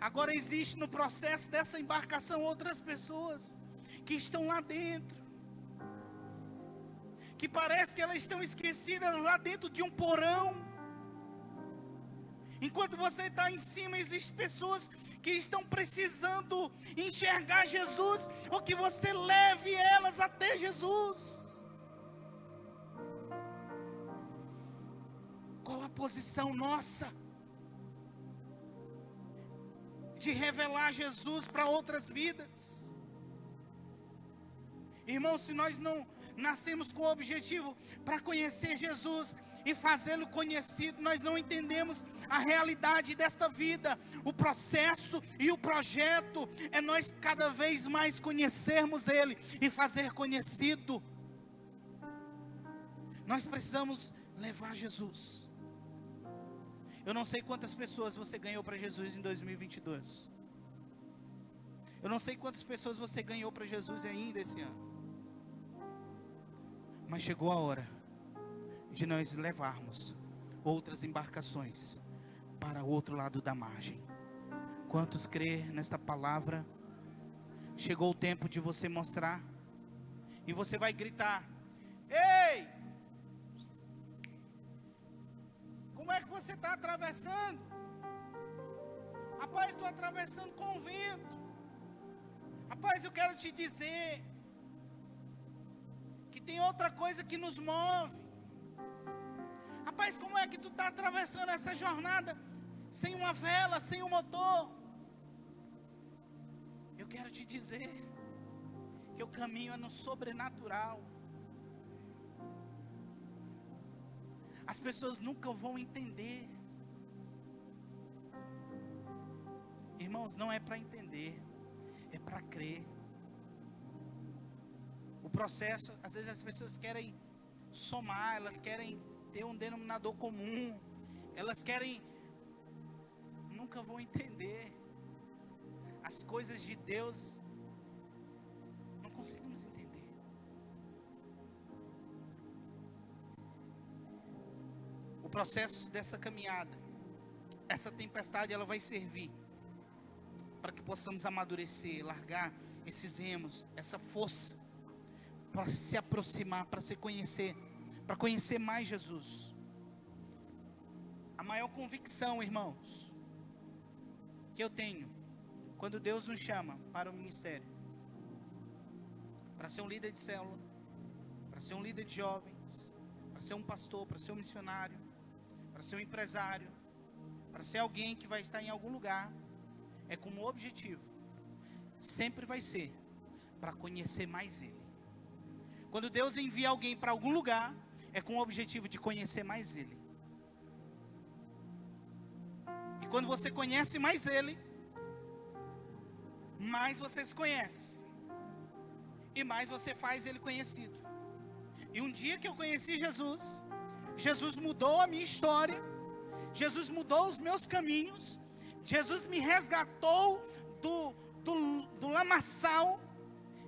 Agora existe no processo dessa embarcação outras pessoas, que estão lá dentro, que parece que elas estão esquecidas lá dentro de um porão. Enquanto você está em cima, existem pessoas que estão precisando enxergar Jesus, ou que você leve elas até Jesus. Qual a posição nossa de revelar Jesus para outras vidas? Irmãos, se nós não nascemos com o objetivo para conhecer Jesus e fazê-lo conhecido, nós não entendemos a realidade desta vida. O processo e o projeto é nós cada vez mais conhecermos Ele e fazer conhecido. Nós precisamos levar Jesus. Eu não sei quantas pessoas você ganhou para Jesus em 2022. Eu não sei quantas pessoas você ganhou para Jesus ainda esse ano. Mas chegou a hora de nós levarmos outras embarcações para o outro lado da margem. Quantos crê nesta palavra? Chegou o tempo de você mostrar, e você vai gritar: ei! Como é que você está atravessando? Rapaz, estou atravessando com o vento. Rapaz, eu quero te dizer que tem outra coisa que nos move. Rapaz, como é que tu está atravessando essa jornada sem uma vela, sem um motor? Eu quero te dizer que o caminho é no sobrenatural. As pessoas nunca vão entender. Irmãos, não é para entender, é para crer. O processo, às vezes as pessoas querem somar, elas querem ter um denominador comum, elas querem, nunca vão entender as coisas de Deus. Não conseguimos entender. O processo dessa caminhada, essa tempestade, ela vai servir para que possamos amadurecer, largar esses remos, essa força, para se aproximar, para se conhecer, para conhecer mais Jesus. A maior convicção, irmãos, que eu tenho, quando Deus nos chama para o ministério, para ser um líder de célula, para ser um líder de jovens, para ser um pastor, para ser um missionário, para ser um empresário, para ser alguém que vai estar em algum lugar, é como objetivo, sempre vai ser para conhecer mais Ele. Quando Deus envia alguém para algum lugar, é com o objetivo de conhecer mais Ele. E quando você conhece mais Ele, mais você se conhece, e mais você faz Ele conhecido. E um dia que eu conheci Jesus, Jesus mudou a minha história, Jesus mudou os meus caminhos, Jesus me resgatou do lamaçal,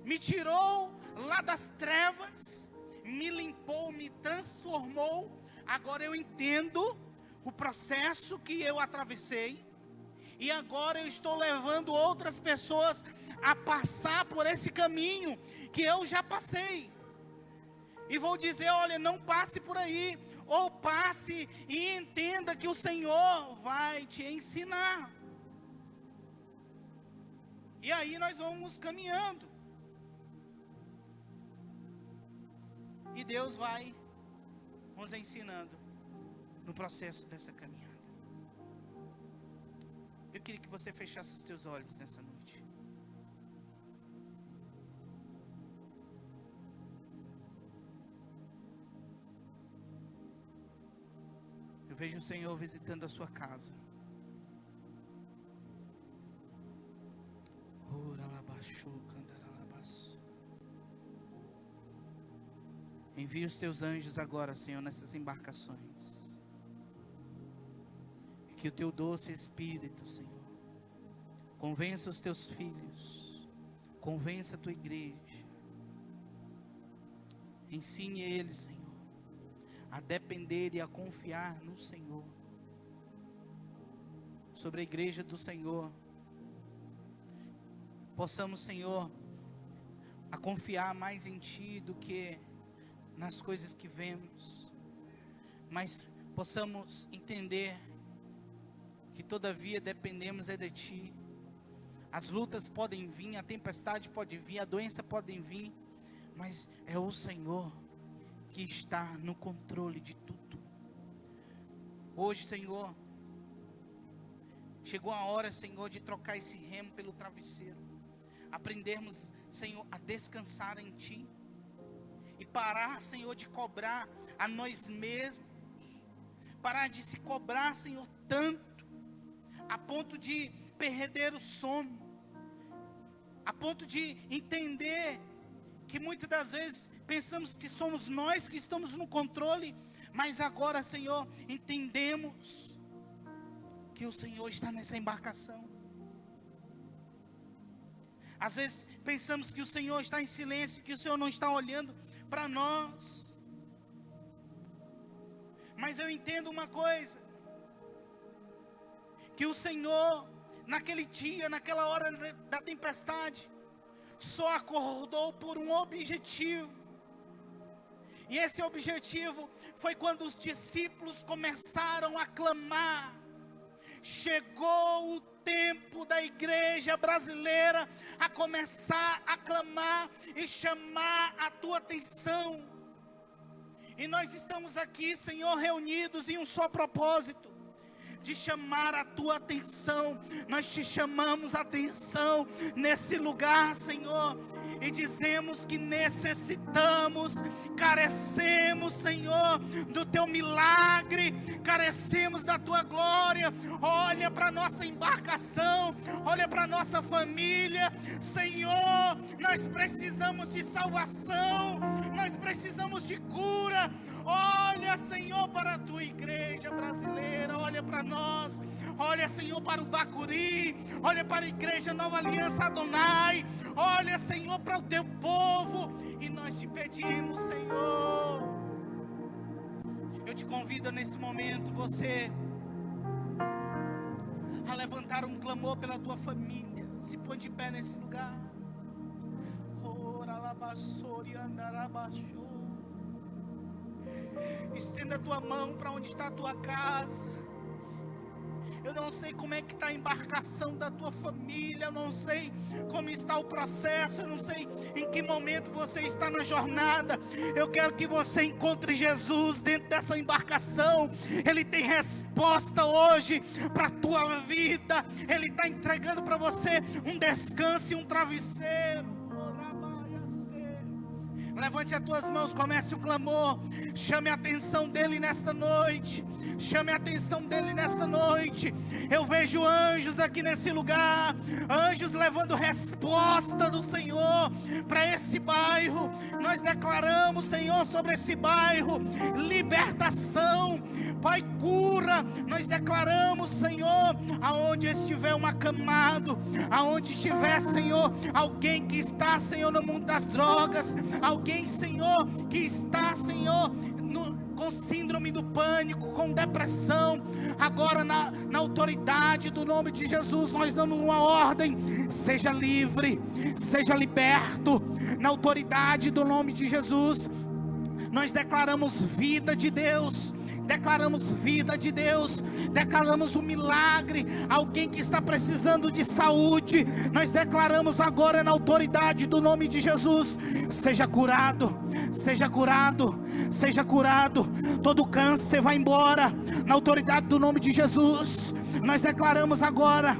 me tirou lá das trevas, me limpou, me transformou. Agora eu entendo o processo que eu atravessei, e agora eu estou levando outras pessoas a passar por esse caminho que eu já passei. E vou dizer: olha, não passe por aí, ou passe e entenda que o Senhor vai te ensinar. E aí nós vamos caminhando. E Deus vai nos ensinando no processo dessa caminhada. Eu queria que você fechasse os teus olhos nessa noite. Eu vejo o Senhor visitando a sua casa. Envia os teus anjos agora, Senhor, nessas embarcações. E que o teu doce Espírito, Senhor, convença os teus filhos, convença a tua igreja. Ensine eles, Senhor, a depender e a confiar no Senhor. Sobre a igreja do Senhor, possamos, Senhor, a confiar mais em Ti do que nas coisas que vemos, mas possamos entender que todavia dependemos é de Ti. As lutas podem vir, a tempestade pode vir, a doença pode vir, mas é o Senhor que está no controle de tudo. Hoje, Senhor, chegou a hora, Senhor, de trocar esse remo pelo travesseiro, aprendermos, Senhor, a descansar em Ti. E parar, Senhor, de cobrar a nós mesmos. Parar de se cobrar, Senhor, tanto. A ponto de perder o sono. A ponto de entender que muitas das vezes pensamos que somos nós que estamos no controle. Mas agora, Senhor, entendemos que o Senhor está nessa embarcação. Às vezes pensamos que o Senhor está em silêncio, que o Senhor não está olhando para nós. Mas eu entendo uma coisa, que o Senhor, naquele dia, naquela hora da tempestade, só acordou por um objetivo. E esse objetivo foi quando os discípulos começaram a clamar. Chegou o tempo da igreja brasileira a começar a clamar e chamar a tua atenção. E nós estamos aqui, Senhor, reunidos em um só propósito, de chamar a tua atenção. Nós te chamamos a atenção nesse lugar, Senhor, e dizemos que necessitamos, carecemos, Senhor, do teu milagre, carecemos da tua glória. Olha para nossa embarcação, olha para nossa família, Senhor, nós precisamos de salvação, nós precisamos de cura. Olha, Senhor, para a tua igreja brasileira, olha para nós, olha, Senhor, para o Bacuri, olha para a igreja Nova Aliança Adonai, olha, Senhor, para o teu povo, e nós te pedimos, Senhor, eu te convido nesse momento, você, a levantar um clamor pela tua família. Se põe de pé nesse lugar. Estenda a tua mão para onde está a tua casa. Eu não sei como é que está a embarcação da tua família, eu não sei como está o processo, eu não sei em que momento você está na jornada. Eu quero que você encontre Jesus dentro dessa embarcação. Ele tem resposta hoje para a tua vida. Ele está entregando para você um descanso e um travesseiro. Levante as tuas mãos, comece o clamor. Chame a atenção dele nesta noite. Chame a atenção dele nesta noite. Eu vejo anjos aqui nesse lugar. Anjos levando resposta do Senhor para esse bairro. Nós declaramos, Senhor, sobre esse bairro libertação. Pai, cura. Nós declaramos, Senhor, aonde estiver um acamado, aonde estiver, Senhor, alguém que está, Senhor, no mundo das drogas, alguém, Senhor, que está, Senhor, com síndrome do pânico, com depressão, agora na autoridade do nome de Jesus, nós damos uma ordem: seja livre, seja liberto, na autoridade do nome de Jesus. Nós declaramos vida de Deus, declaramos vida de Deus, declaramos um milagre. Alguém que está precisando de saúde, nós declaramos agora na autoridade do nome de Jesus: seja curado, seja curado, seja curado. Todo câncer vai embora, na autoridade do nome de Jesus. Nós declaramos agora: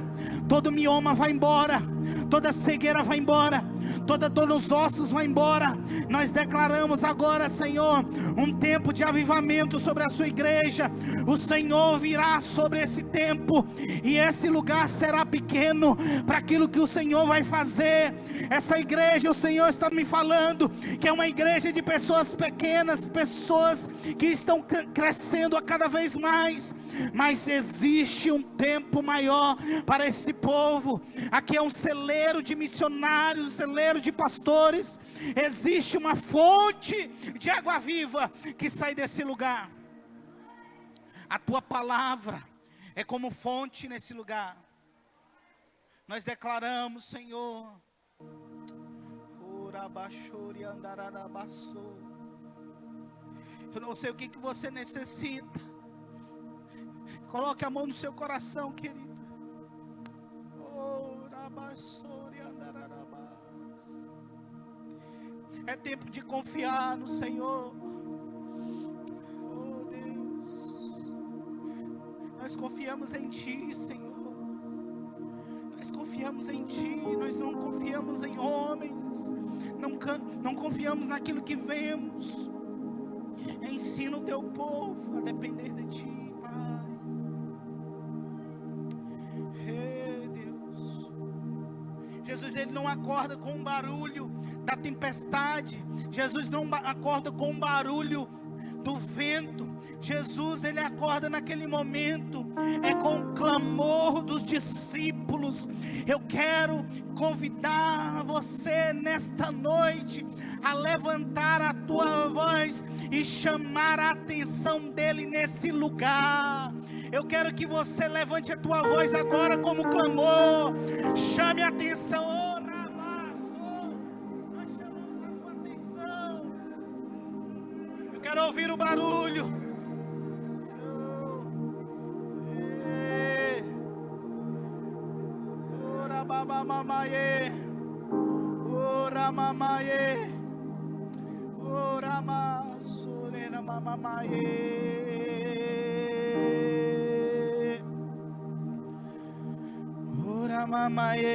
todo mioma vai embora, toda cegueira vai embora, toda dor nos ossos vai embora. Nós declaramos agora, Senhor, um tempo de avivamento sobre a sua igreja. O Senhor virá sobre esse tempo, e esse lugar será pequeno para aquilo que o Senhor vai fazer. Essa igreja, o Senhor está me falando que é uma igreja de pessoas pequenas, pessoas que estão crescendo a cada vez mais. Mas existe um tempo maior para esse povo. Aqui é um celeiro de missionários, um celeiro de pastores. Existe uma fonte de água viva que sai desse lugar. A tua palavra é como fonte nesse lugar. Nós declaramos, Senhor, eu não sei o que você necessita. Coloque a mão no seu coração, querido. É tempo de confiar no Senhor. Oh Deus, nós confiamos em Ti, Senhor. Nós confiamos em Ti. Nós não confiamos em homens. Não confiamos naquilo que vemos. Ensina o Teu povo a depender de Ti. Jesus, Ele não acorda com o barulho da tempestade. Jesus não acorda com o barulho do vento. Jesus, Ele acorda naquele momento, é com o clamor dos discípulos. Eu quero convidar você nesta noite a levantar a tua voz e chamar a atenção dEle nesse lugar. Eu quero que você levante a tua voz agora como clamor. Chame a atenção. Oh, Rabaço, nós chamamos a tua atenção. Eu quero ouvir o barulho. Ora babamamaie. Ora mamaie. Ora masorena mamamaie. Ora mamaie.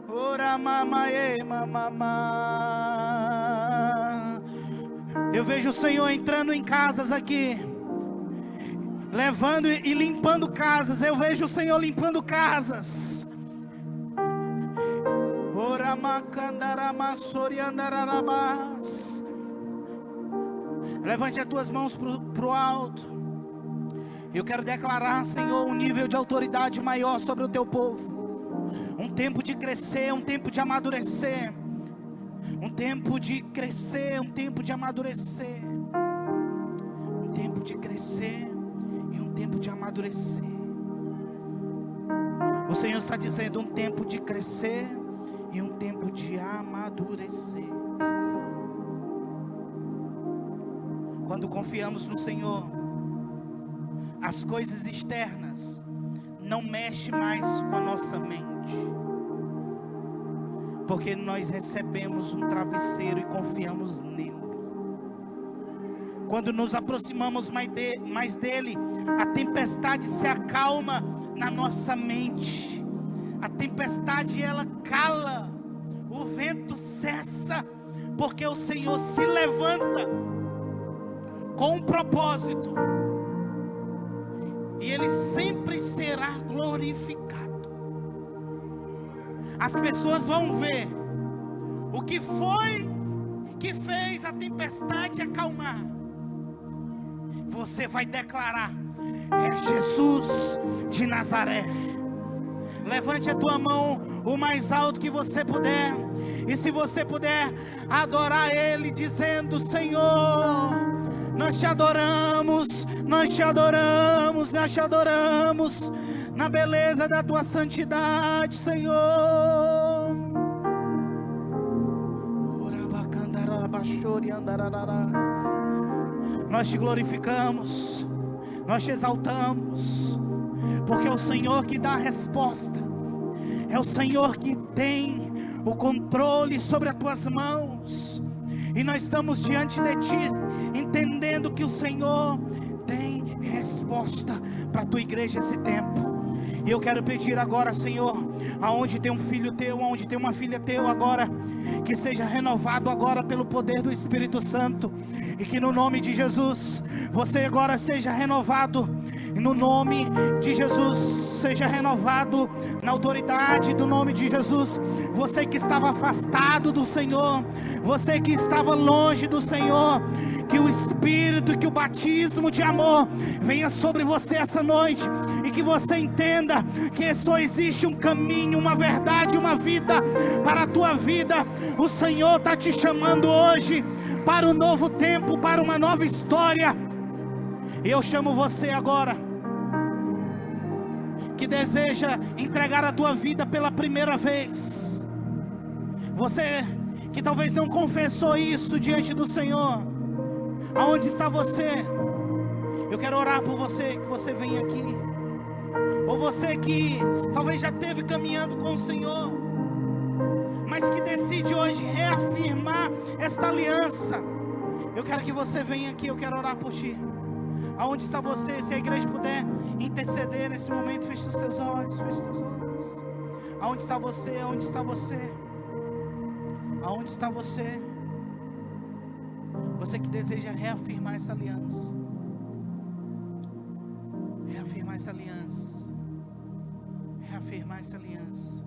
Ora mamaie, mamamá. Eu vejo o Senhor entrando em casas aqui, levando e limpando casas. Eu vejo o Senhor limpando casas. Ora macandarama soriandararabás. Levante as tuas mãos para o alto. Eu quero declarar, Senhor, um nível de autoridade maior sobre o teu povo. Um tempo de crescer, um tempo de amadurecer. Um tempo de crescer, um tempo de amadurecer. Um tempo de crescer e um tempo de amadurecer. O Senhor está dizendo um tempo de crescer e um tempo de amadurecer. Quando confiamos no Senhor, as coisas externas não mexem mais com a nossa mente, porque nós recebemos um travesseiro e confiamos nele. Quando nos aproximamos mais dele, a tempestade se acalma na nossa mente. A tempestade, ela cala, o vento cessa, porque o Senhor se levanta com um propósito, e Ele sempre será glorificado. As pessoas vão ver o que foi que fez a tempestade acalmar. Você vai declarar: é Jesus de Nazaré. Levante a tua mão o mais alto que você puder, e se você puder adorar Ele dizendo: Senhor, nós te adoramos, nós te adoramos, nós te adoramos, na beleza da tua santidade, Senhor. Nós te glorificamos, nós te exaltamos, porque é o Senhor que dá a resposta, é o Senhor que tem o controle sobre as tuas mãos, e nós estamos diante de ti, entendendo que o Senhor tem resposta para a tua igreja esse tempo. E eu quero pedir agora, Senhor, aonde tem um filho teu, aonde tem uma filha teu agora, que seja renovado agora pelo poder do Espírito Santo, e que no nome de Jesus, você agora seja renovado, e no nome de Jesus, seja renovado na autoridade do nome de Jesus. Você que estava afastado do Senhor, você que estava longe do Senhor, que o Espírito, que o batismo de amor venha sobre você essa noite, e que você entenda que só existe um caminho, uma verdade, uma vida para a tua vida. O Senhor está te chamando hoje para um novo tempo, para uma nova história. E eu chamo você agora, que deseja entregar a tua vida pela primeira vez, você que talvez não confessou isso diante do Senhor, aonde está você? Eu quero orar por você, que você venha aqui. Ou você que talvez já esteve caminhando com o Senhor, mas que decide hoje reafirmar esta aliança, eu quero que você venha aqui, eu quero orar por ti. Aonde está você? Se a igreja puder interceder nesse momento, feche os seus olhos, feche os seus olhos. Aonde está você? Aonde está você? Aonde está você? Você que deseja reafirmar essa aliança. Reafirmar essa aliança. Reafirmar essa aliança.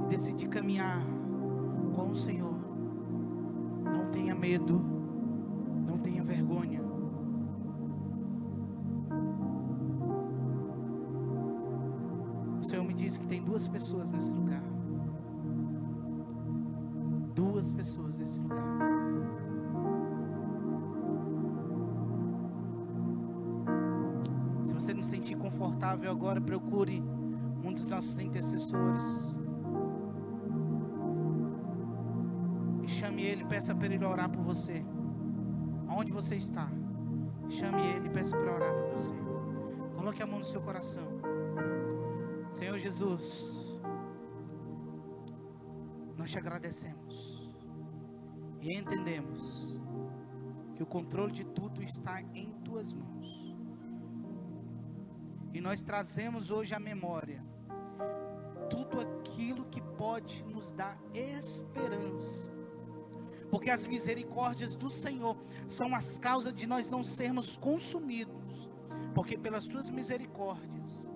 E decidir caminhar com o Senhor. Não tenha medo. Não tenha vergonha. O Senhor me disse que tem 2 pessoas nesse lugar. 2 pessoas nesse lugar. Se você não se sentir confortável agora, procure um dos nossos intercessores e chame ele, peça para ele orar por você. Aonde você está, chame ele, peça para orar por você. Coloque a mão no seu coração. Senhor Jesus, nós te agradecemos e entendemos que o controle de tudo está em tuas mãos. E nós trazemos hoje à memória tudo aquilo que pode nos dar esperança, porque as misericórdias do Senhor são as causas de nós não sermos consumidos, porque pelas suas misericórdias,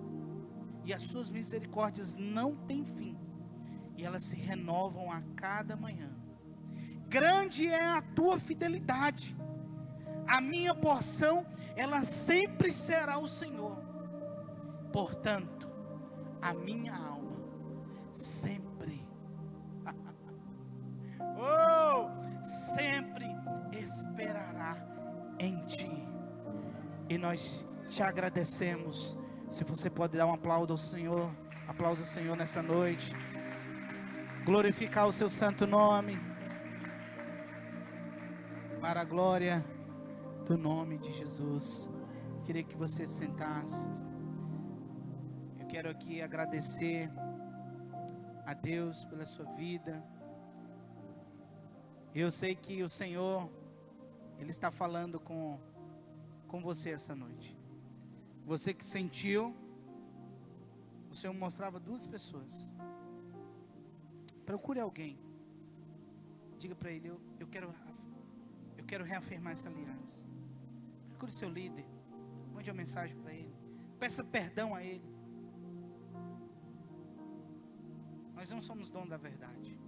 e as suas misericórdias não têm fim, e elas se renovam a cada manhã. Grande é a tua fidelidade. A minha porção, ela sempre será o Senhor. Portanto, a minha alma sempre sempre esperará em ti. E nós te agradecemos. Se você pode dar um aplauso ao Senhor, aplauso ao Senhor nessa noite, glorificar o seu santo nome, para a glória do nome de Jesus. Queria que você sentasse. Eu quero aqui agradecer a Deus pela sua vida. Eu sei que o Senhor, Ele está falando com você essa noite. Você que sentiu, o Senhor mostrava 2 pessoas. Procure alguém. Diga para ele, eu quero reafirmar essa aliança. Procure seu líder. Mande uma mensagem para ele. Peça perdão a ele. Nós não somos donos da verdade,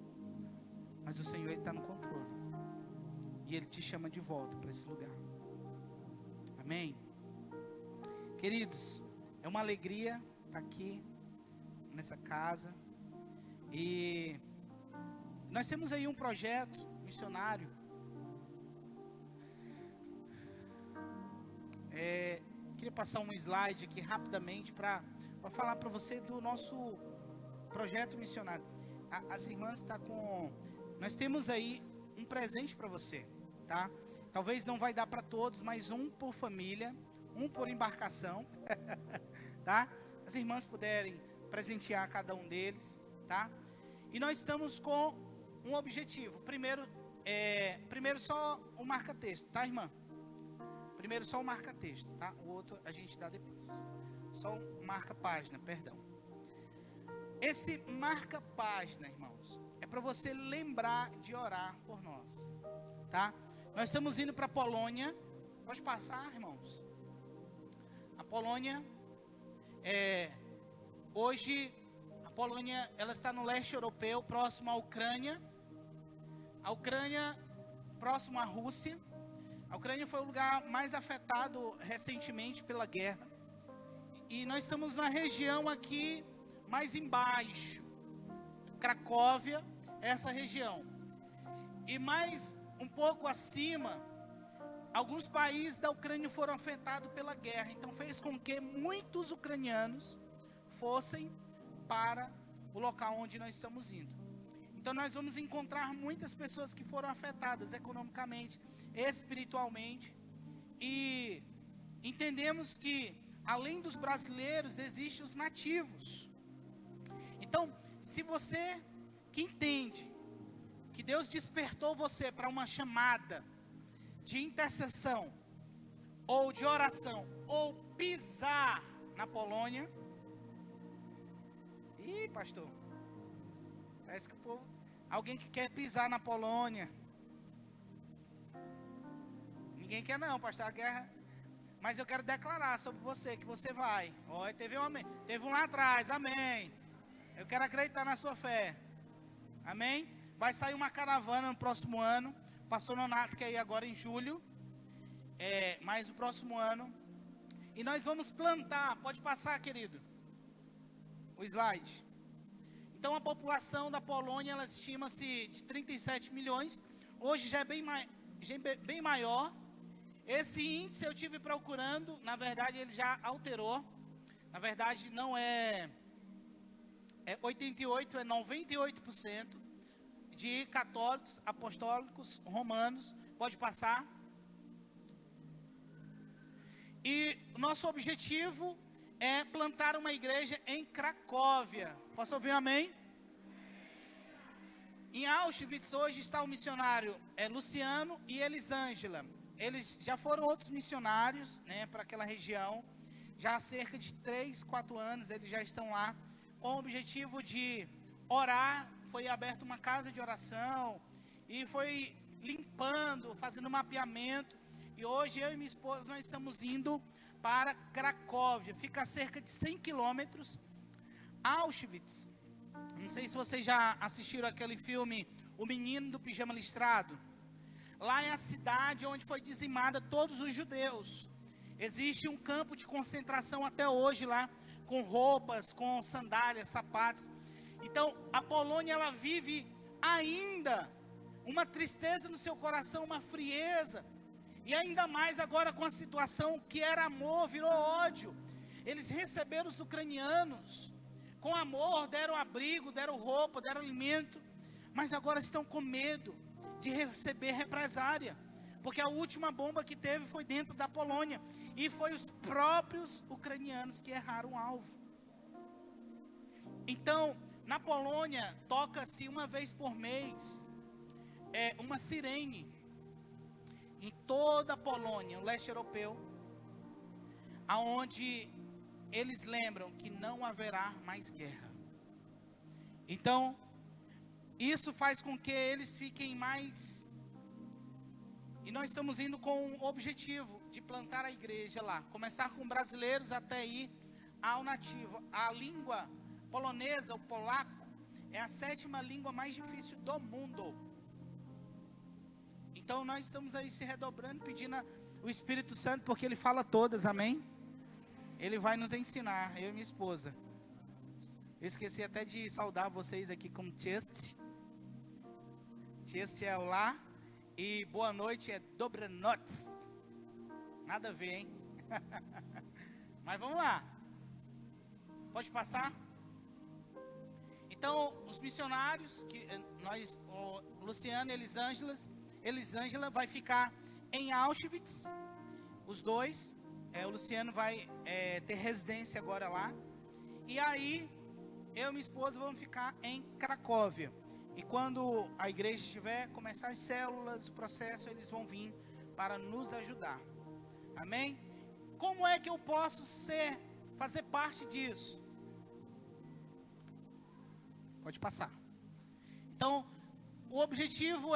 mas o Senhor, Ele está no controle, e Ele te chama de volta para esse lugar. Amém? Queridos, é uma alegria estar aqui nessa casa, e nós temos aí um projeto missionário. Queria passar um slide aqui rapidamente para falar para você do nosso projeto missionário. As irmãs estão com... Nós temos aí um presente para você, tá? Talvez não vai dar para todos, mas um por família, um por embarcação, tá? As irmãs puderem presentear cada um deles, tá? E nós estamos com um objetivo. Primeiro só o marca-texto, tá, irmã? Primeiro só o marca-texto, tá? O outro a gente dá depois. Só o marca-página, perdão. Esse marca-página, irmãos, é para você lembrar de orar por nós, tá? Nós estamos indo para a Polônia. Pode passar, irmãos. A Polônia, hoje, a Polônia, ela está no leste europeu, próximo à Ucrânia. A Ucrânia, próximo à Rússia. A Ucrânia foi o lugar mais afetado recentemente pela guerra. E nós estamos na região aqui, mais embaixo. Cracóvia, essa região. E mais um pouco acima, alguns países da Ucrânia foram afetados pela guerra. Então fez com que muitos ucranianos fossem para o local onde nós estamos indo. Então nós vamos encontrar muitas pessoas que foram afetadas economicamente, espiritualmente. E entendemos que além dos brasileiros, existem os nativos. Então, se você que entende que Deus despertou você para uma chamada de intercessão, ou de oração, ou pisar na Polônia. Ih, pastor, parece que o povo, alguém que quer pisar na Polônia. Ninguém quer não, pastor, a guerra. Mas eu quero declarar sobre você, que você vai. Olha, teve um lá atrás, amém. Eu quero acreditar na sua fé. Amém? Vai sair uma caravana no próximo ano. Pastor Nonato quer ir agora em julho. Mas no próximo ano. E nós vamos plantar. Pode passar, querido. O slide. Então a população da Polônia, ela estima-se de 37 milhões. Hoje já é bem maior. Esse índice eu tive procurando. Na verdade ele já alterou. Na verdade não é 88, é 98% de católicos, apostólicos, romanos. Pode passar. E o nosso objetivo é plantar uma igreja em Cracóvia. Posso ouvir um amém? Em Auschwitz hoje está o missionário Luciano e Elisângela. Eles já foram outros missionários, né, para aquela região. Já há cerca de 3, 4 anos eles já estão lá com o objetivo de orar. Foi aberta uma casa de oração e foi limpando, fazendo mapeamento. E hoje eu e minha esposa nós estamos indo para Cracóvia. Fica a cerca de 100 quilômetros. Auschwitz. Não sei se vocês já assistiram aquele filme O Menino do Pijama Listrado. Lá é a cidade onde foi dizimada todos os judeus. Existe um campo de concentração até hoje lá, com roupas, com sandálias, sapatos. Então, a Polônia, ela vive ainda uma tristeza no seu coração, uma frieza. E ainda mais agora com a situação que era amor, virou ódio. Eles receberam os ucranianos com amor, deram abrigo, deram roupa, deram alimento. Mas agora estão com medo de receber represária. Porque a última bomba que teve foi dentro da Polônia. E foi os próprios ucranianos que erraram o alvo. Então, na Polônia, toca-se uma vez por mês uma sirene. Em toda a Polônia, o leste europeu, aonde eles lembram que não haverá mais guerra. Então, isso faz com que eles fiquem mais... E nós estamos indo com o objetivo de plantar a igreja lá. Começar com brasileiros até ir ao nativo. A língua polonesa, o polaco, é a 7ª língua mais difícil do mundo. Então nós estamos aí se redobrando, pedindo o Espírito Santo, porque Ele fala todas, amém? Ele vai nos ensinar, eu e minha esposa. Eu esqueci até de saudar vocês aqui com Cześć. Cześć é olá. E boa noite é dobranoc. Nada a ver, hein? Mas vamos lá. Pode passar? Então, os missionários, o Luciano e Elisângela vai ficar em Auschwitz, os dois. O Luciano vai ter residência agora lá. E aí, eu e minha esposa vamos ficar em Cracóvia. E quando a igreja estiver, começar as células, o processo, eles vão vir para nos ajudar. Amém? Como é que eu posso fazer parte disso? Pode passar. Então, o objetivo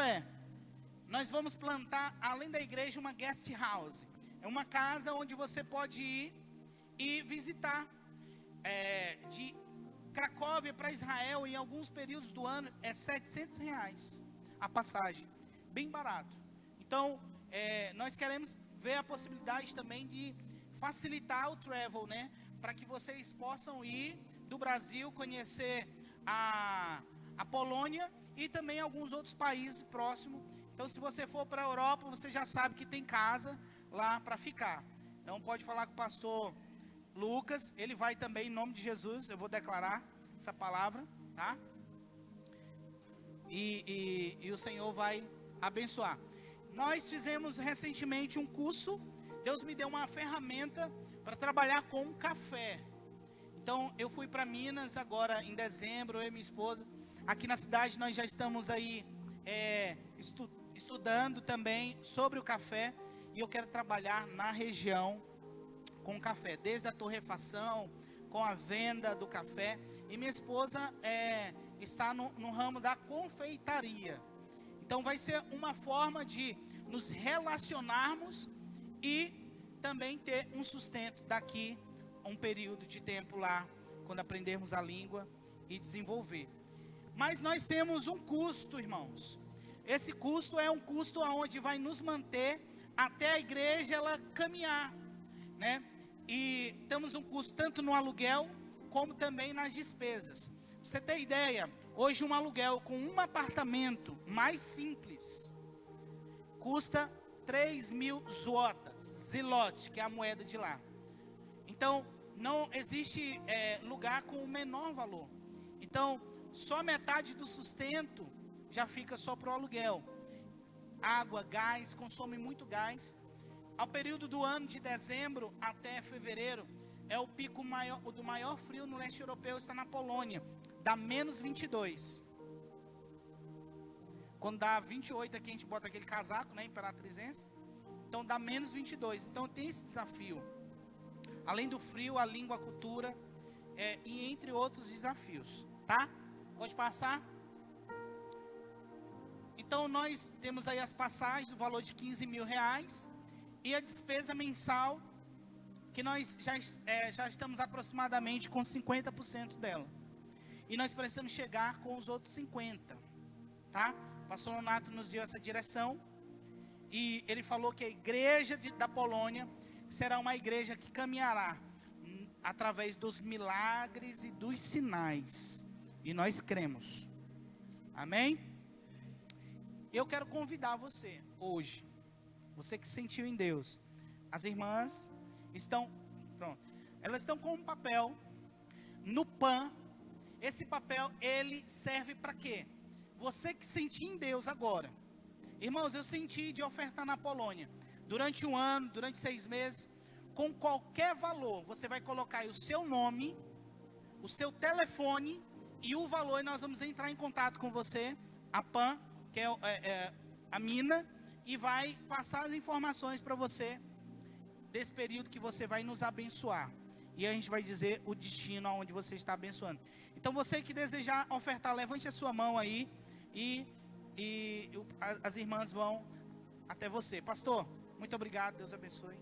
nós vamos plantar, além da igreja, uma guest house. É uma casa onde você pode ir e visitar. De Cracóvia para Israel, em alguns períodos do ano, é R$700 a passagem. Bem barato. Então, nós queremos ver a possibilidade também de facilitar o travel, né? Para que vocês possam ir do Brasil, conhecer a Polônia e também alguns outros países próximos. Então, se você for para a Europa, você já sabe que tem casa lá para ficar. Então, pode falar com o pastor Lucas, ele vai também em nome de Jesus. Eu vou declarar essa palavra, tá? E o Senhor vai abençoar. Nós fizemos recentemente um curso. Deus me deu uma ferramenta para trabalhar com café. Então, eu fui para Minas agora em dezembro, eu e minha esposa. Aqui na cidade nós já estamos aí estudando também sobre o café. E eu quero trabalhar na região com café, desde a torrefação, com a venda do café. E minha esposa está no ramo da confeitaria. Então vai ser uma forma de nos relacionarmos e também ter um sustento daqui a um período de tempo lá, quando aprendermos a língua e desenvolver. Mas nós temos um custo, irmãos. Esse custo é um custo onde vai nos manter até a igreja ela caminhar, né? E temos um custo tanto no aluguel, como também nas despesas. Pra você ter ideia, hoje um aluguel com um apartamento mais simples, custa 3.000 zloty, que é a moeda de lá. Então, não existe lugar com o menor valor. Então, só metade do sustento já fica só para o aluguel. Água, gás, consome muito gás. Ao período do ano de dezembro até fevereiro, é o pico maior, do maior frio no leste europeu, está na Polônia, dá menos 22. Quando dá 28 aqui a gente bota aquele casaco, né, imperatrizense. Então dá menos 22, então tem esse desafio. Além do frio, a língua, a cultura, e entre outros desafios, tá? Pode passar. Então nós temos aí as passagens, o valor de R$15.000. E a despesa mensal, que nós já estamos aproximadamente com 50% dela. E nós precisamos chegar com os outros 50%, tá? O pastor Leonardo nos deu essa direção. E ele falou que a igreja da Polônia será uma igreja que caminhará através dos milagres e dos sinais. E nós cremos. Amém? Eu quero convidar você hoje. Você que sentiu em Deus. As irmãs estão, pronto. Elas estão com um papel no PAN. Esse papel, ele serve para quê? Você que sentiu em Deus agora. Irmãos, eu senti de ofertar na Polônia. Durante um ano, durante 6 meses. Com qualquer valor, você vai colocar aí o seu nome, o seu telefone e o valor. E nós vamos entrar em contato com você. A PAN, que é a mina. E vai passar as informações para você desse período que você vai nos abençoar. E a gente vai dizer o destino aonde você está abençoando. Então você que desejar ofertar, levante a sua mão aí. E as irmãs vão até você. Pastor, muito obrigado. Deus abençoe.